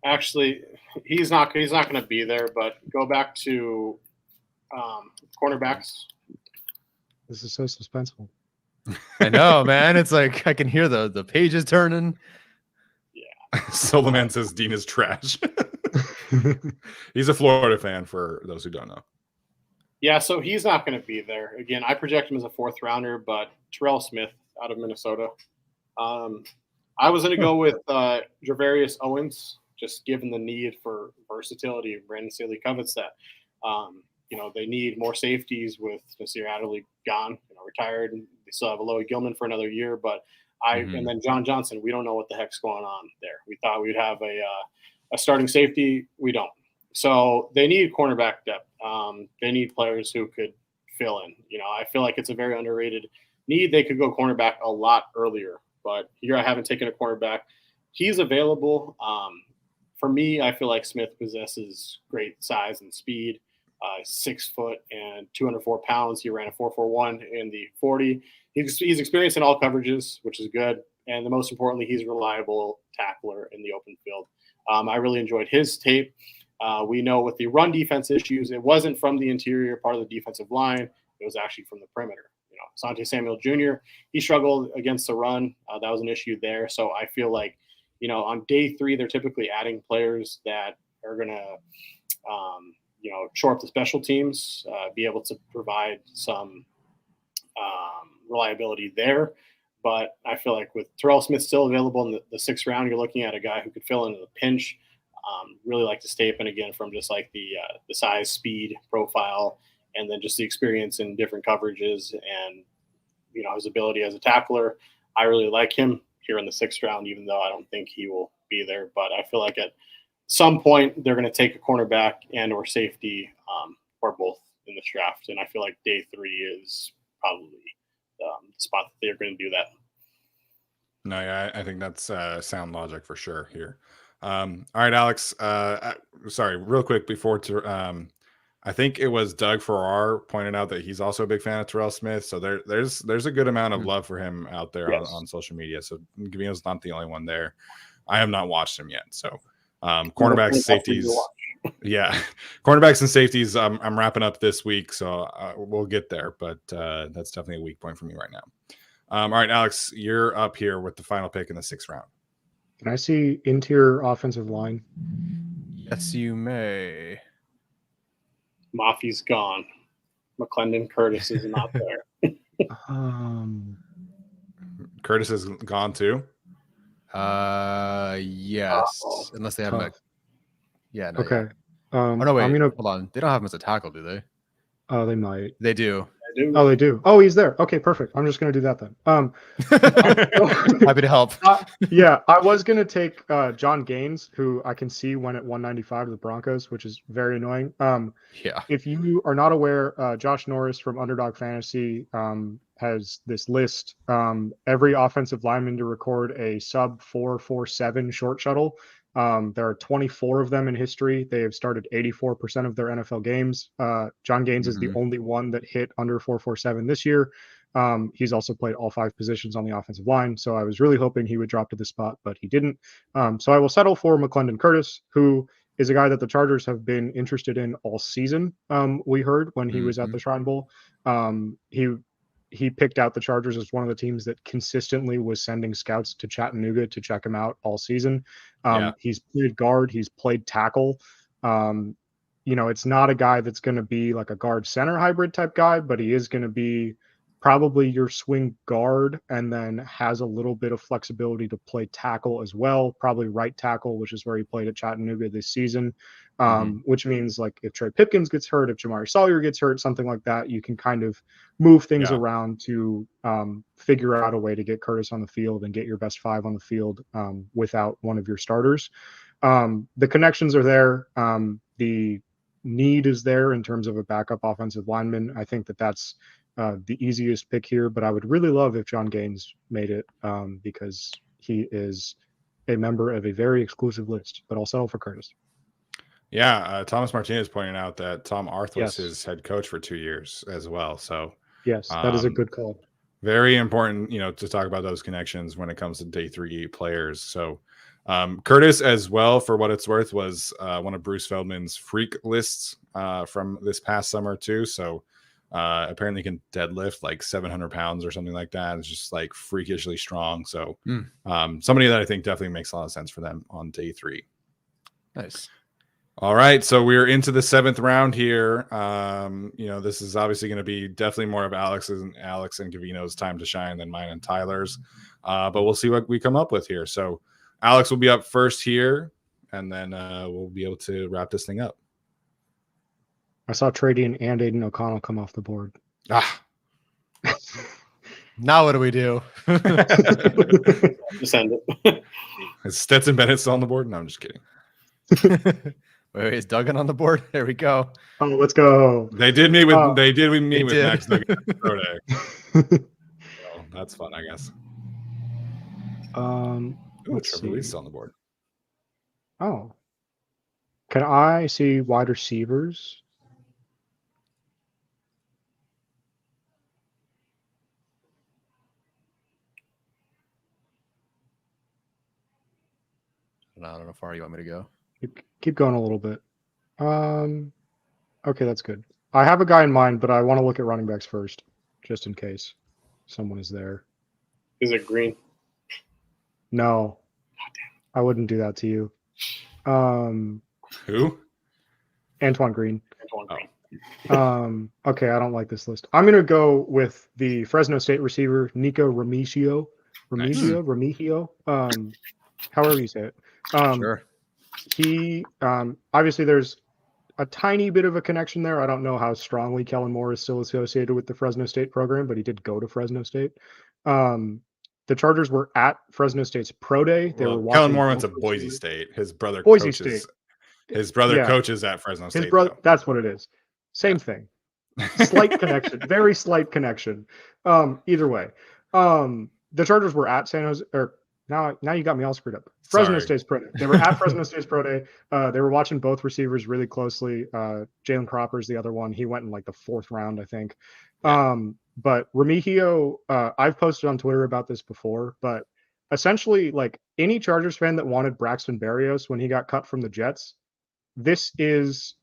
Speaker 3: Actually, he's not going to be there. But go back to cornerbacks.
Speaker 2: This is so suspenseful.
Speaker 4: I know, man. It's like I can hear the pages turning.
Speaker 1: Solomon says Dean is trash. He's a Florida fan, for those who don't know.
Speaker 3: Yeah, so he's not going to be there. Again, I project him as a 4th rounder, but Terrell Smith out of Minnesota. I was going to go with Javarius Owens, just given the need for versatility. Brandon Staley covets that. They need more safeties with Nasir Adderley gone, retired, and they still have Aloy Gilman for another year. But and then John Johnson, we don't know what the heck's going on there. We thought we'd have a starting safety. We don't. So they need cornerback depth. They need players who could fill in. I feel like it's a very underrated need. They could go cornerback a lot earlier, but here I haven't taken a cornerback. He's available. For me, I feel like Smith possesses great size and speed. 6 foot and 204 pounds. He ran a 4.41 in the 40. He's experienced in all coverages, which is good. And the most importantly, he's a reliable tackler in the open field. I really enjoyed his tape. We know with the run defense issues, it wasn't from the interior part of the defensive line. It was actually from the perimeter. Asante Samuel Jr., he struggled against the run. That was an issue there. So I feel like, on day 3, they're typically adding players that are going to, shore up the special teams, be able to provide some reliability there. But I feel like with Terrell Smith still available in the 6th round, you're looking at a guy who could fill in the pinch. Really like to stay up and again from just like the size, speed profile, and then just the experience in different coverages and, his ability as a tackler. I really like him here in the 6th round, even though I don't think he will be there. But I feel like at some point they're going to take a cornerback and or safety or both in this draft. And I feel like day 3 is probably the spot that they're going to do that.
Speaker 1: No, yeah, I think that's sound logic for sure here. All right, Alex. Sorry, real quick before I think it was Doug Farrar pointed out that he's also a big fan of Terrell Smith. So there's a good amount of love for him out there on social media. So Gavino's not the only one there. I have not watched him yet. So cornerbacks, safeties. Yeah, cornerbacks and safeties. I'm wrapping up this week, so we'll get there. But that's definitely a weak point for me right now. All right, Alex, you're up here with the final pick in the 6th round.
Speaker 2: Can I see interior offensive line?
Speaker 4: Yes, you may.
Speaker 3: Mafi's gone. McClendon Curtis is not there.
Speaker 1: Curtis is gone too.
Speaker 4: Yes, unless they have him. Yeah. No,
Speaker 2: okay.
Speaker 4: Yeah. Oh no, wait. Hold on. They don't have him as a tackle, do they?
Speaker 2: Oh, they might.
Speaker 4: They do.
Speaker 2: Oh, they do. Oh, he's there. Okay, perfect. I'm just going to do that then.
Speaker 4: Happy to help.
Speaker 2: Yeah, I was going to take John Gaines, who I can see went at 195 to the Broncos, which is very annoying.
Speaker 4: Yeah.
Speaker 2: If you are not aware, Josh Norris from Underdog Fantasy has this list. Every offensive lineman to record a sub 4.47 short shuttle. There are 24 of them in history. They have started 84% of their NFL games. John Gaines is the only one that hit under 4.47 this year. He's also played all 5 positions on the offensive line. So I was really hoping he would drop to this spot, but he didn't. So I will settle for McClendon Curtis, who is a guy that the Chargers have been interested in all season. We heard when he was at the Shrine Bowl. He picked out the Chargers as one of the teams that consistently was sending scouts to Chattanooga to check him out all season. He's played guard. He's played tackle. It's not a guy that's going to be like a guard center hybrid type guy, but he is going to be probably your swing guard and then has a little bit of flexibility to play tackle as well, probably right tackle, which is where he played at Chattanooga this season, which means like if Trey Pipkins gets hurt, if Jamari Sawyer gets hurt, something like that, you can kind of move things around to figure out a way to get Curtis on the field and get your best 5 on the field without one of your starters. The connections are there. The need is there in terms of a backup offensive lineman. I think that's the easiest pick here, but I would really love if John Gaines made it because he is a member of a very exclusive list, but I'll settle for Curtis.
Speaker 1: Yeah, Thomas Martinez pointed out that Tom Arth was his head coach for 2 years as well. So
Speaker 2: yes, that is a good call.
Speaker 1: Very important, to talk about those connections when it comes to day 3 players. So Curtis, as well, for what it's worth, was one of Bruce Feldman's freak lists from this past summer too. So apparently can deadlift like 700 pounds or something like that. It's just like freakishly strong. So somebody that I think definitely makes a lot of sense for them on day 3.
Speaker 4: Nice.
Speaker 1: All right, so we're into the 7th round here. This is obviously going to be definitely more of Alex and Gavino's time to shine than mine and Tyler's. But we'll see what we come up with here. So Alex will be up first here, and then we'll be able to wrap this thing up.
Speaker 2: I saw Tradian and Aiden O'Connell come off the board.
Speaker 4: Now what do we do?
Speaker 3: Send it.
Speaker 1: Is Stetson Bennett still on the board? No, I'm just kidding.
Speaker 4: Wait, is Duggan on the board? There we go.
Speaker 2: Oh, let's go.
Speaker 1: They did meet with Max Duggan Pro Day. So that's fun, I guess. Trevor Lee's on the board.
Speaker 2: Oh. Can I see wide receivers?
Speaker 4: I don't know how far you want me to go.
Speaker 2: Keep going a little bit. Okay, that's good. I have a guy in mind, but I want to look at running backs first, just in case someone is there.
Speaker 3: Is it Green?
Speaker 2: No, I wouldn't do that to you.
Speaker 1: Who?
Speaker 2: Antoine Green.
Speaker 3: Antoine Green.
Speaker 2: Okay, I don't like this list. I'm gonna go with the Fresno State receiver Nico Remigio. Remigio. However you say it.
Speaker 4: Sure.
Speaker 2: He obviously there's a tiny bit of a connection there. I don't know how strongly Kellen Moore is still associated with the Fresno State program, but he did go to Fresno State. The Chargers were at Fresno State's pro day. They were watching.
Speaker 1: Kellen Moore went to Boise State. His brother
Speaker 2: Boise
Speaker 1: coaches.
Speaker 2: State.
Speaker 1: His brother
Speaker 2: Yeah.
Speaker 1: coaches at Fresno
Speaker 2: His
Speaker 1: State.
Speaker 2: brother.
Speaker 1: Though.
Speaker 2: That's what it is. Same thing. Slight connection. Very slight connection. Either way, the Chargers were at San Jose. Or now you got me all screwed up. Fresno
Speaker 1: Sorry.
Speaker 2: State's pro day. They were at Fresno State's pro day. They were watching both receivers really closely. Jalen Cropper's the other one. He went in like the 4th round, I think.
Speaker 1: Yeah.
Speaker 2: But Remigio, I've posted on Twitter about this before, but essentially, like any Chargers fan that wanted Braxton Berrios when he got cut from the Jets, this is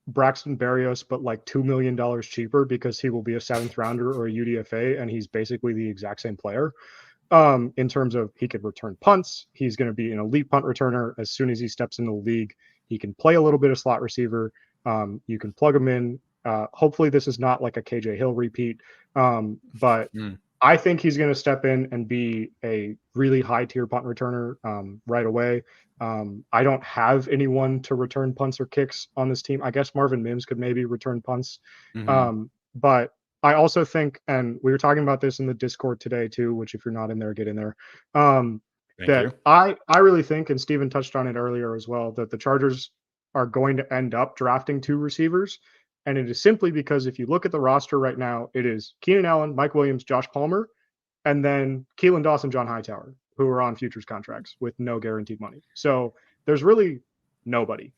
Speaker 2: Braxton Berrios, but like $2 million cheaper because he will be a 7th rounder or a UDFA, and he's basically the exact same player. In terms of he could return punts, he's going to be an elite punt returner as soon as he steps into the league. He can play a little bit of slot receiver. You can plug him in. Hopefully, this is not like a KJ Hill repeat, but I think he's going to step in and be a really high tier punt returner right away. I don't have anyone to return punts or kicks on this team. I guess Marvin Mims could maybe return punts. But I also think, and we were talking about this in the Discord today too, which if you're not in there, get in there. I really think, and Steven touched on it earlier as well, that the Chargers are going to end up drafting 2 receivers. And it is simply because if you look at the roster right now, it is Keenan Allen, Mike Williams, Josh Palmer, and then Keelan Dawson, John Hightower, who are on futures contracts with no guaranteed money. So there's really nobody.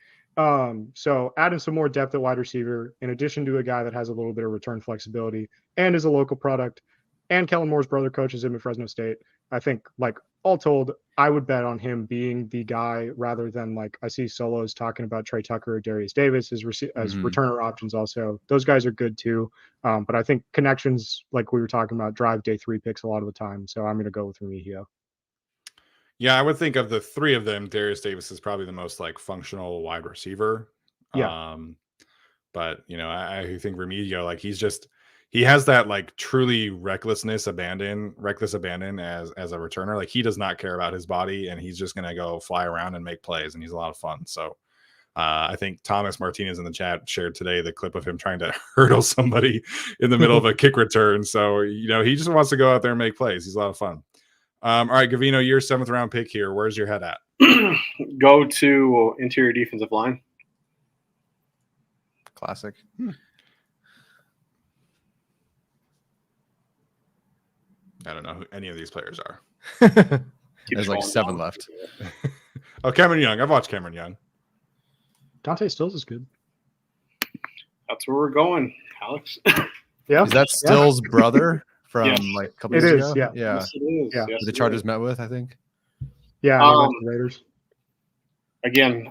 Speaker 2: So adding some more depth at wide receiver, in addition to a guy that has a little bit of return flexibility and is a local product, and Kellen Moore's brother coaches him at Fresno State, I think, like, all told, I would bet on him being the guy rather than, like, I see solos talking about Trey Tucker or Darius Davis as returner options also. Those guys are good too. But I think connections, like we were talking about, drive day 3 picks a lot of the time. So I'm going to go with Remigio.
Speaker 1: Yeah, I would think of the 3 of them, Darius Davis is probably the most like functional wide receiver.
Speaker 2: Yeah.
Speaker 1: But you know, I think Remigio, like he has that like truly reckless abandon as a returner. Like he does not care about his body and he's just gonna go fly around and make plays, and he's a lot of fun. So I think Thomas Martinez in the chat shared today the clip of him trying to hurdle somebody in the middle of a kick return. So you know, he just wants to go out there and make plays. He's a lot of fun. All right, Gavino, your 7th round pick here. Where's your head at?
Speaker 3: Go to interior defensive line.
Speaker 4: Classic.
Speaker 1: I don't know who any of these players are.
Speaker 4: There's like 7 left.
Speaker 1: Oh, Cameron Young. I've watched Cameron Young.
Speaker 2: Dante Stills is good.
Speaker 3: That's where we're going, Alex.
Speaker 2: Yeah.
Speaker 4: Is that Stills' brother from like a couple years ago?
Speaker 2: Yeah.
Speaker 4: Yeah.
Speaker 3: Yes, it is.
Speaker 2: Yeah.
Speaker 3: Yes,
Speaker 4: The Chargers met with, I think.
Speaker 2: Yeah. The Raiders.
Speaker 3: Again,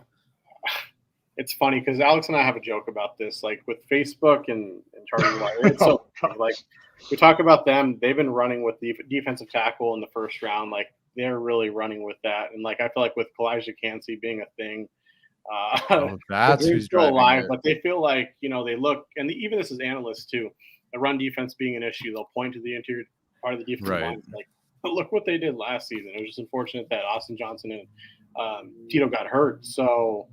Speaker 3: it's funny because Alex and I have a joke about this, like with Facebook and Chargers Wire. It's so like we talk about them. They've been running with the defensive tackle in the 1st round. Like they're really running with that. And like I feel like with Kalijah Cansey being a thing,
Speaker 4: that's who's driving
Speaker 3: alive.
Speaker 4: it.
Speaker 3: But they feel like, you know, they look, and even this is analysts too. The run defense being an issue, they'll point to the interior part of the defensive line. Like, look what they did last season. It was just unfortunate that Austin Johnson and Tito got hurt. So,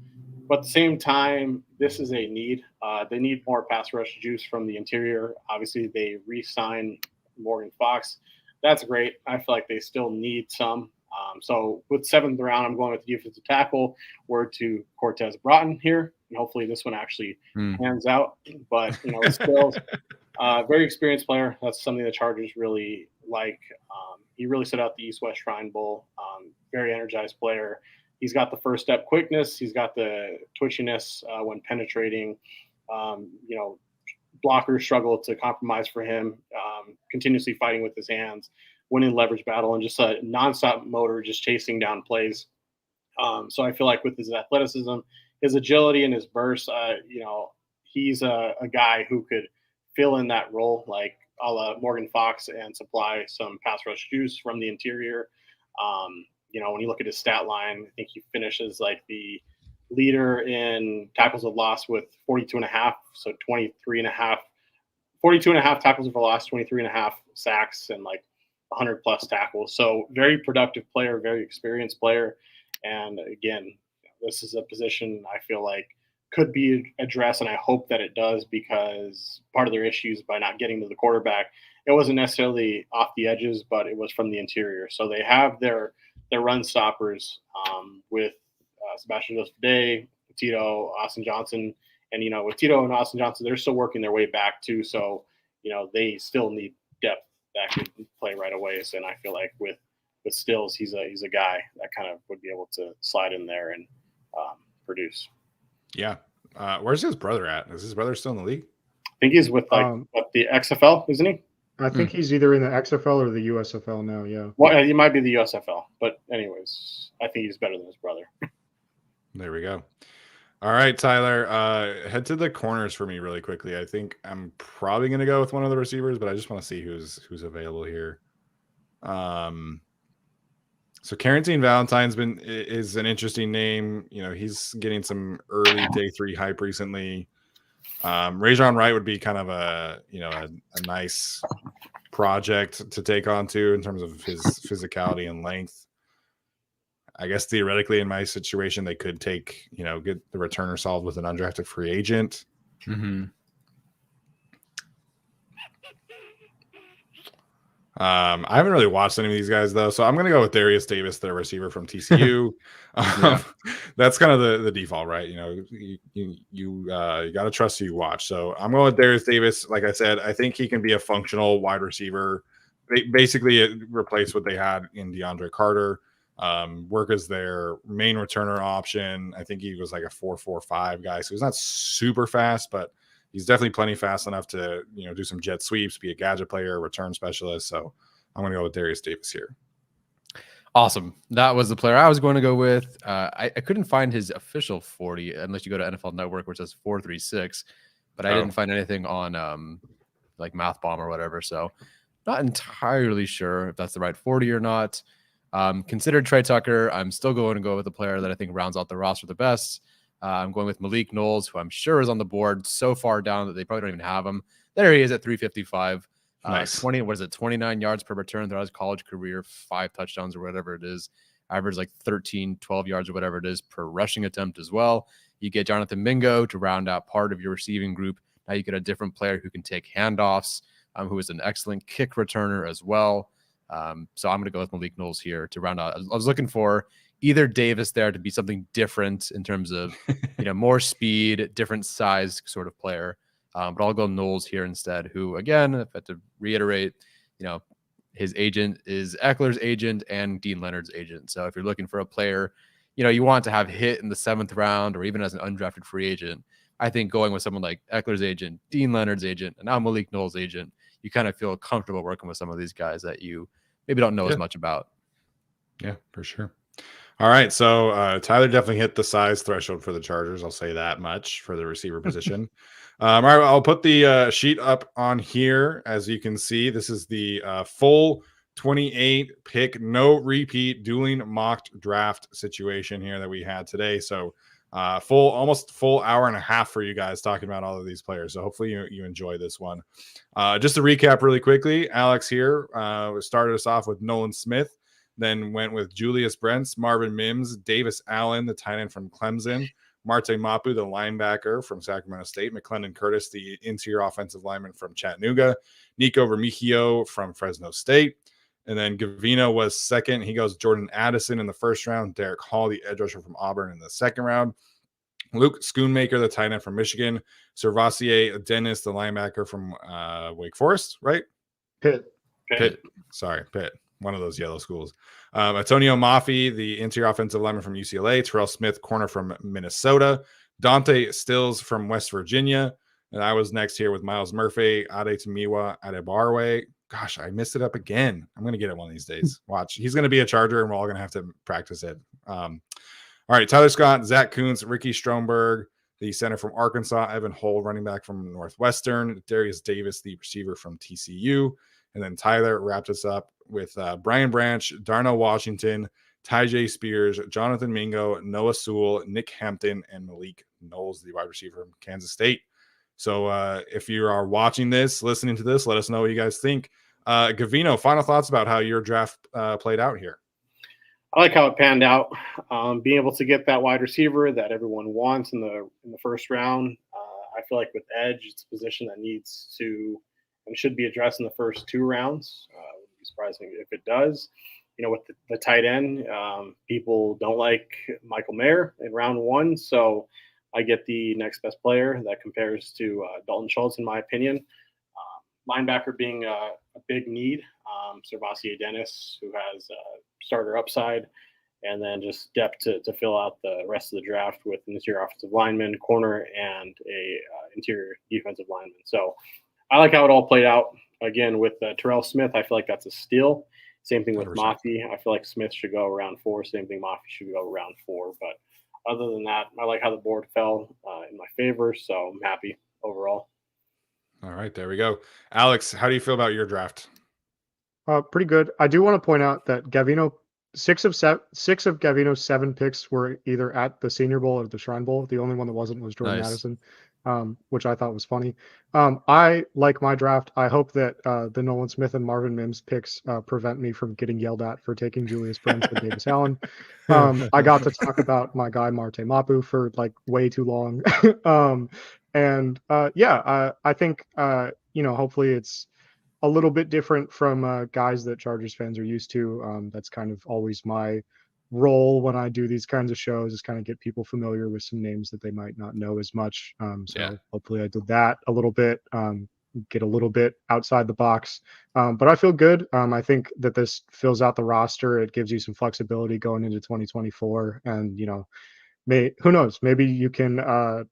Speaker 3: but at the same time, this is a need. They need more pass rush juice from the interior. Obviously, they re-signed Morgan Fox. That's great. I feel like they still need some. So with 7th round, I'm going with the defensive tackle. Word to Cortez Broughton here, and hopefully this one actually pans out. But you know, it's still very experienced player. That's something the Chargers really like. He really stood out the East-West Shrine Bowl. Very energized player. He's got the first step quickness. He's got the twitchiness when penetrating. You know, blockers struggle to compromise for him. Continuously fighting with his hands, winning leverage battle, and just a nonstop motor, just chasing down plays. So I feel like with his athleticism, his agility, and his burst, he's a guy who could fill in that role like a la Morgan Fox and supply some pass rush juice from the interior. When you look at his stat line, I think he finishes like the leader in tackles of loss with 42 and a half, so 23 and a half, 42 and a half tackles for loss, 23 and a half sacks, and like 100 plus tackles. So very productive player, very experienced player. And again, this is a position I feel like could be addressed, and I hope that it does, because part of their issues by not getting to the quarterback, it wasn't necessarily off the edges, but it was from the interior. So they have their run stoppers with Sebastian Joseph Day, Tito, Austin Johnson, and with Tito and Austin Johnson, they're still working their way back too. So they still need depth that could play right away. So, and I feel like with Stills, he's a guy that kind of would be able to slide in there and produce.
Speaker 1: Yeah. Where's his brother at? Is his brother still in the league?
Speaker 3: I think he's with the XFL, isn't he?
Speaker 2: I think he's either in the XFL or the USFL now. Yeah.
Speaker 3: Well, he might be the USFL, but anyways, I think he's better than his brother.
Speaker 1: There we go. All right, Tyler, head to the corners for me really quickly. I think I'm probably going to go with one of the receivers, but I just want to see who's available here. So Carrington Valentine's is an interesting name. He's getting some early day 3 hype recently. Rajon Wright would be kind of a nice project to take on too in terms of his physicality and length. I guess theoretically in my situation, they could get the returner solved with an undrafted free agent.
Speaker 4: Mm-hmm.
Speaker 1: I haven't really watched any of these guys though, so I'm going to go with Darius Davis, the receiver from TCU. That's kind of the default, right? You got to trust who you watch. So I'm going with Darius Davis. Like I said, I think he can be a functional wide receiver. Basically, it replaced what they had in DeAndre Carter. Work as their main returner option. I think he was like a 4.45 guy, so he's not super fast, but he's definitely plenty fast enough to do some jet sweeps, be a gadget player, return specialist. So I'm going to go with Darius Davis here.
Speaker 4: Awesome. That was the player I was going to go with. I couldn't find his official 40 unless you go to NFL Network, which says 4.36, but I didn't find anything on like Math Bomb or whatever. So not entirely sure if that's the right 40 or not. Considered Trey Tucker. I'm still going to go with the player that I think rounds out the roster the best. I'm going with Malik Knowles, who I'm sure is on the board so far down that they probably don't even have him. There he is at 355.
Speaker 1: Nice.
Speaker 4: 29 yards per return throughout his college career, 5 touchdowns or whatever it is. Average like 13, 12 yards or whatever it is per rushing attempt as well. You get Jonathan Mingo to round out part of your receiving group. Now you get a different player who can take handoffs, who is an excellent kick returner as well. So I'm going to go with Malik Knowles here to round out. I was looking for either Davis there to be something different in terms of, more speed, different size sort of player. But I'll go Knowles here instead, who, again, if I had to reiterate, his agent is Eckler's agent and Dean Leonard's agent. So if you're looking for a player, you want to have hit in the 7th round or even as an undrafted free agent, I think going with someone like Eckler's agent, Dean Leonard's agent, and now Malik Knowles' agent, you kind of feel comfortable working with some of these guys that you maybe don't know as much about.
Speaker 1: Yeah, for sure. All right. So Tyler definitely hit the size threshold for the Chargers. I'll say that much for the receiver position. All right. I'll put the sheet up on here. As you can see, this is the full 28 pick, no repeat dueling mocked draft situation here that we had today. So almost full hour and a half for you guys talking about all of these players. So hopefully you enjoy this one. Just to recap really quickly, Alex here started us off with Nolan Smith, then went with Julius Brents, Marvin Mims, Davis Allen, the tight end from Clemson, Marte Mapu, the linebacker from Sacramento State, McClendon Curtis, the interior offensive lineman from Chattanooga, Nico Vermichio from Fresno State. And then Gavino was second. He goes Jordan Addison in the first round, Derek Hall, the edge rusher from Auburn in the second round, Luke Schoonmaker, the tight end from Michigan, Servassier Dennis, the linebacker from Wake Forest, right?
Speaker 2: Pitt.
Speaker 1: Sorry, Pitt. One of those yellow schools. Antonio Maffei, the interior offensive lineman from UCLA, Terrell Smith, corner from Minnesota, Dante Stills from West Virginia. And I was next here with Miles Murphy, Adetomiwa Adebarwe. Gosh, I messed it up again. I'm going to get it one of these days. Watch. He's going to be a Charger, and we're all going to have to practice it. All right, Tyler Scott, Zach Kuntz, Ricky Stromberg, the center from Arkansas, Evan Hull, running back from Northwestern, Darius Davis, the receiver from TCU, and then Tyler wrapped us up with Brian Branch, Darnell Washington, Tyjae Spears, Jonathan Mingo, Noah Sewell, Nick Hampton, and Malik Knowles, the wide receiver from Kansas State. So if you are watching this, listening to this, let us know what you guys think. Gavino, final thoughts about how your draft played out here.
Speaker 3: I like how it panned out. Being able to get that wide receiver that everyone wants in the first round. I feel like with edge, it's a position that needs to and should be addressed in the first 2 rounds. Wouldn't be surprising if it does. With the tight end, people don't like Michael Mayer in round 1, so I get the next best player that compares to Dalton Schultz, in my opinion. Linebacker being a big need. Servassier Dennis, who has starter upside, and then just depth to fill out the rest of the draft with an interior offensive lineman, corner, and a interior defensive lineman. So I like how it all played out. Again, with Terrell Smith, I feel like that's a steal. Same thing with
Speaker 1: 100%.
Speaker 3: Mafi. I feel like Smith should go around 4. Same thing, Mafi should go around 4. But other than that, I like how the board fell in my favor, so I'm happy overall.
Speaker 1: All right, there we go. Alex, how do you feel about your draft?
Speaker 2: Pretty good. I do want to point out that Gavino, 6 of Gavino's 7 picks were either at the Senior Bowl or the Shrine Bowl. The only one that wasn't was Jordan
Speaker 4: Nice.
Speaker 2: Addison, which I thought was funny. I like my draft. I hope that the Nolan Smith and Marvin Mims picks prevent me from getting yelled at for taking Julius Brents and Davis Allen. I got to talk about my guy Marte Mapu for like way too long. I think hopefully it's a little bit different from guys that Chargers fans are used to. That's kind of always my role when I do these kinds of shows, is kind of get people familiar with some names that they might not know as much. Hopefully I did that a little bit, get a little bit outside the box. But I feel good. I think that this fills out the roster. It gives you some flexibility going into 2024. And, who knows, maybe you can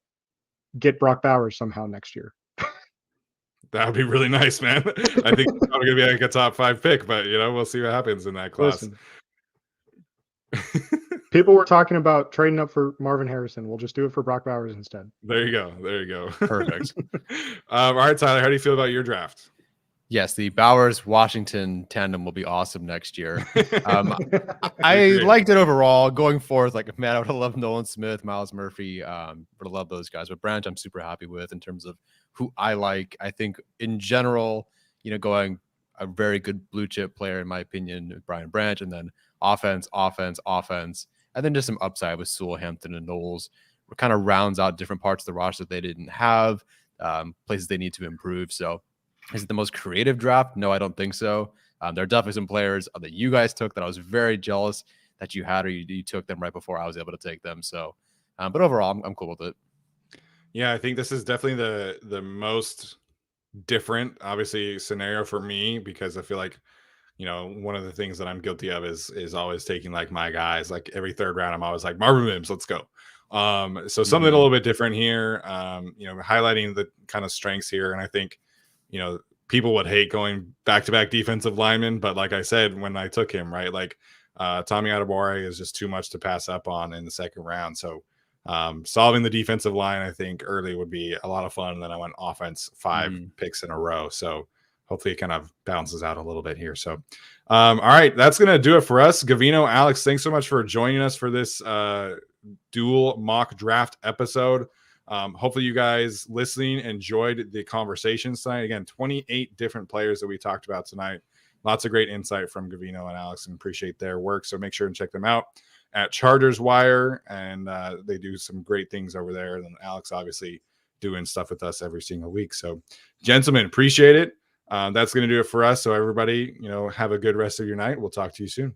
Speaker 2: get Brock Bowers somehow next year.
Speaker 1: That would be really nice, man. I think it's probably going to be like a top 5 pick, but we'll see what happens in that class.
Speaker 2: Listen, people were talking about trading up for Marvin Harrison. We'll just do it for Brock Bowers instead.
Speaker 1: There you go.
Speaker 4: Perfect.
Speaker 1: All right, Tyler, how do you feel about your draft?
Speaker 4: Yes, the Bowers-Washington tandem will be awesome next year. I liked it overall. Going forth, man, I would have loved Nolan Smith, Miles Murphy. Would have loved those guys. But Branch, I'm super happy with in terms of who I like. I think in general, going a very good blue chip player, in my opinion, Brian Branch, and then offense, and then just some upside with Sewell, Hampton, and Knowles. It kind of rounds out different parts of the roster that they didn't have, places they need to improve. So is it the most creative draft? No, I don't think so. There are definitely some players that you guys took that I was very jealous that you had, or you took them right before I was able to take them. So, but overall, I'm cool with it.
Speaker 1: Yeah, I think this is definitely the most different, obviously, scenario for me, because I feel like, one of the things that I'm guilty of is always taking like my guys, like every 3rd round, I'm always like Marvin Mims, let's go. So something a little bit different here, highlighting the kind of strengths here. And I think, people would hate going back-to-back defensive linemen, but like I said, when I took him, right, like Tommy Adebawore is just too much to pass up on in the 2nd round. So solving the defensive line, I think early would be a lot of fun. And then I went offense 5 picks in a row. So hopefully it kind of balances out a little bit here. So, all right, that's going to do it for us. Gavino, Alex, thanks so much for joining us for this dual mock draft episode. Hopefully you guys listening enjoyed the conversations tonight. Again, 28 different players that we talked about tonight. Lots of great insight from Gavino and Alex, and appreciate their work. So make sure and check them out at Chargers Wire, and they do some great things over there. And Alex obviously doing stuff with us every single week. So gentlemen, appreciate it. That's going to do it for us. So everybody, have a good rest of your night. We'll talk to you soon.